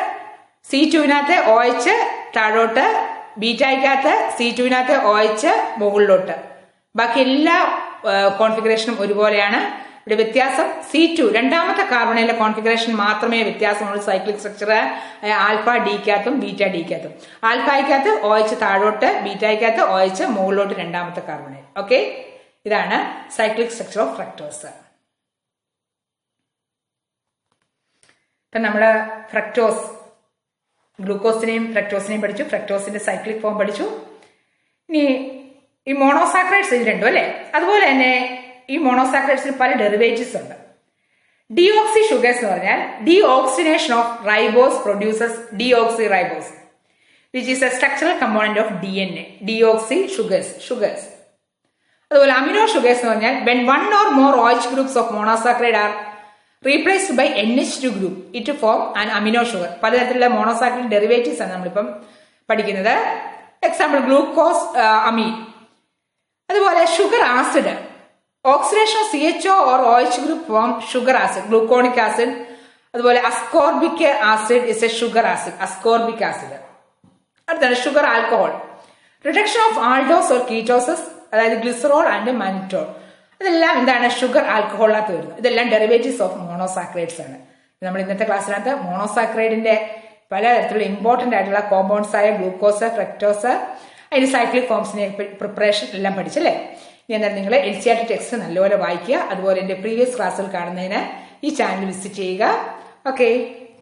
A: C2വിനകത്ത് OH താഴോട്ട്, ബീറ്റയ്ക്കകത്ത് C2വിനകത്ത് OH മുകളിലോട്ട്. ബാക്കി എല്ലാ കോൺഫിഗറേഷനും ഒരുപോലെയാണ്. ഇവിടെ വ്യത്യാസം C2 രണ്ടാമത്തെ കാർബണിലെ കോൺഫിഗറേഷൻ മാത്രമേ വ്യത്യാസമുള്ളൂ. സൈക്ലിക് സ്ട്രക്ചർ ആൽഫ ഡിക്കകത്തും ബീറ്റ ഡിക്കകത്തും. ആൽഫയ്ക്കകത്ത് OH താഴോട്ട്, ബീറ്റയ്ക്കകത്ത് OH മുകളിലോട്ട് രണ്ടാമത്തെ കാർബണിൽ. ഓക്കെ, ഇതാണ് സൈക്ലിക് സ്ട്രക്ചർ ഓഫ് ഫ്രക്ടോസ്. ഇപ്പൊ നമ്മള് ഫ്രക്ടോസ്, ഗ്ലൂക്കോസിനെയും ഫ്രക്ടോസിനെയും പഠിച്ചു. ഫ്രക്ടോസിന്റെ സൈക്ലിക് ഫോം പഠിച്ചു. ഇനി ഈ മോണോസാക്രൈഡ്സ് ഇത് രണ്ടും അല്ലെ. അതുപോലെ തന്നെ ഈ മോണോസാക്രൈഡ്സിന് പല ഡെറിവേറ്റീവ്സ് ഉണ്ട്. ഡിയോക്സി ഷുഗേഴ്സ് എന്ന് പറഞ്ഞാൽ deoxygenation of ribose produces deoxyribose which is a structural component of DNA. Deoxy sugars. അതുപോലെ അമിനോ ഷുഗേഴ്സ് എന്ന് പറഞ്ഞാൽ when one or more OH groups of monosaccharide are replaced by NH2 group it form an amino sugar. പലതരത്തിലുള്ള മോണോസാക്രൈഡ് ഡെറിവേറ്റീവ്സ് ആണ് നമ്മളിപ്പം പഠിക്കുന്നത്. എക്സാമ്പിൾ ഗ്ലൂക്കോസ് അമീൻ. അതുപോലെ sugar acid, oxidation of CHO or OH group form sugar acid, gluconic acid. അതുപോലെ ascorbic acid is a sugar acid, ascorbic acid. അടുത്താണ് sugar alcohol. Reduction of aldose or ketoses, അതായത് ഗ്ലിസറോൾ ആൻഡ് മാനിറ്റോൾ, ഇതെല്ലാം എന്താണ് ഷുഗർ ആൽക്കഹോളിനകത്ത് വരുന്നത്. ഇതെല്ലാം ഡെറിവേറ്റീവ്സ് ഓഫ് മോണോസാക്രൈഡ്സ് ആണ്. നമ്മൾ ഇന്നത്തെ ക്ലാസ്സിനകത്ത് മോണോസാക്രൈഡിന്റെ പലതരത്തിലുള്ള ഇമ്പോർട്ടന്റ് ആയിട്ടുള്ള കോമ്പൗണ്ട്സ് ആയ ഗ്ലൂക്കോസ്, ഫ്രക്ടോസ്, അതിന്റെ സൈക്ലിക് ഫോംസിനെ പ്രിപ്പറേഷൻ എല്ലാം പഠിച്ചല്ലേ. ഇനി എന്നാൽ നിങ്ങൾ NCERT ടെക്സ്റ്റ് നല്ലപോലെ വായിക്കുക. അതുപോലെ എന്റെ പ്രീവിയസ് ക്ലാസ്സുകൾ കാണുന്നതിന് ഈ ചാനൽ വിസിറ്റ് ചെയ്യുക. Okay,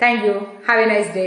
A: thank you. Have A nice day.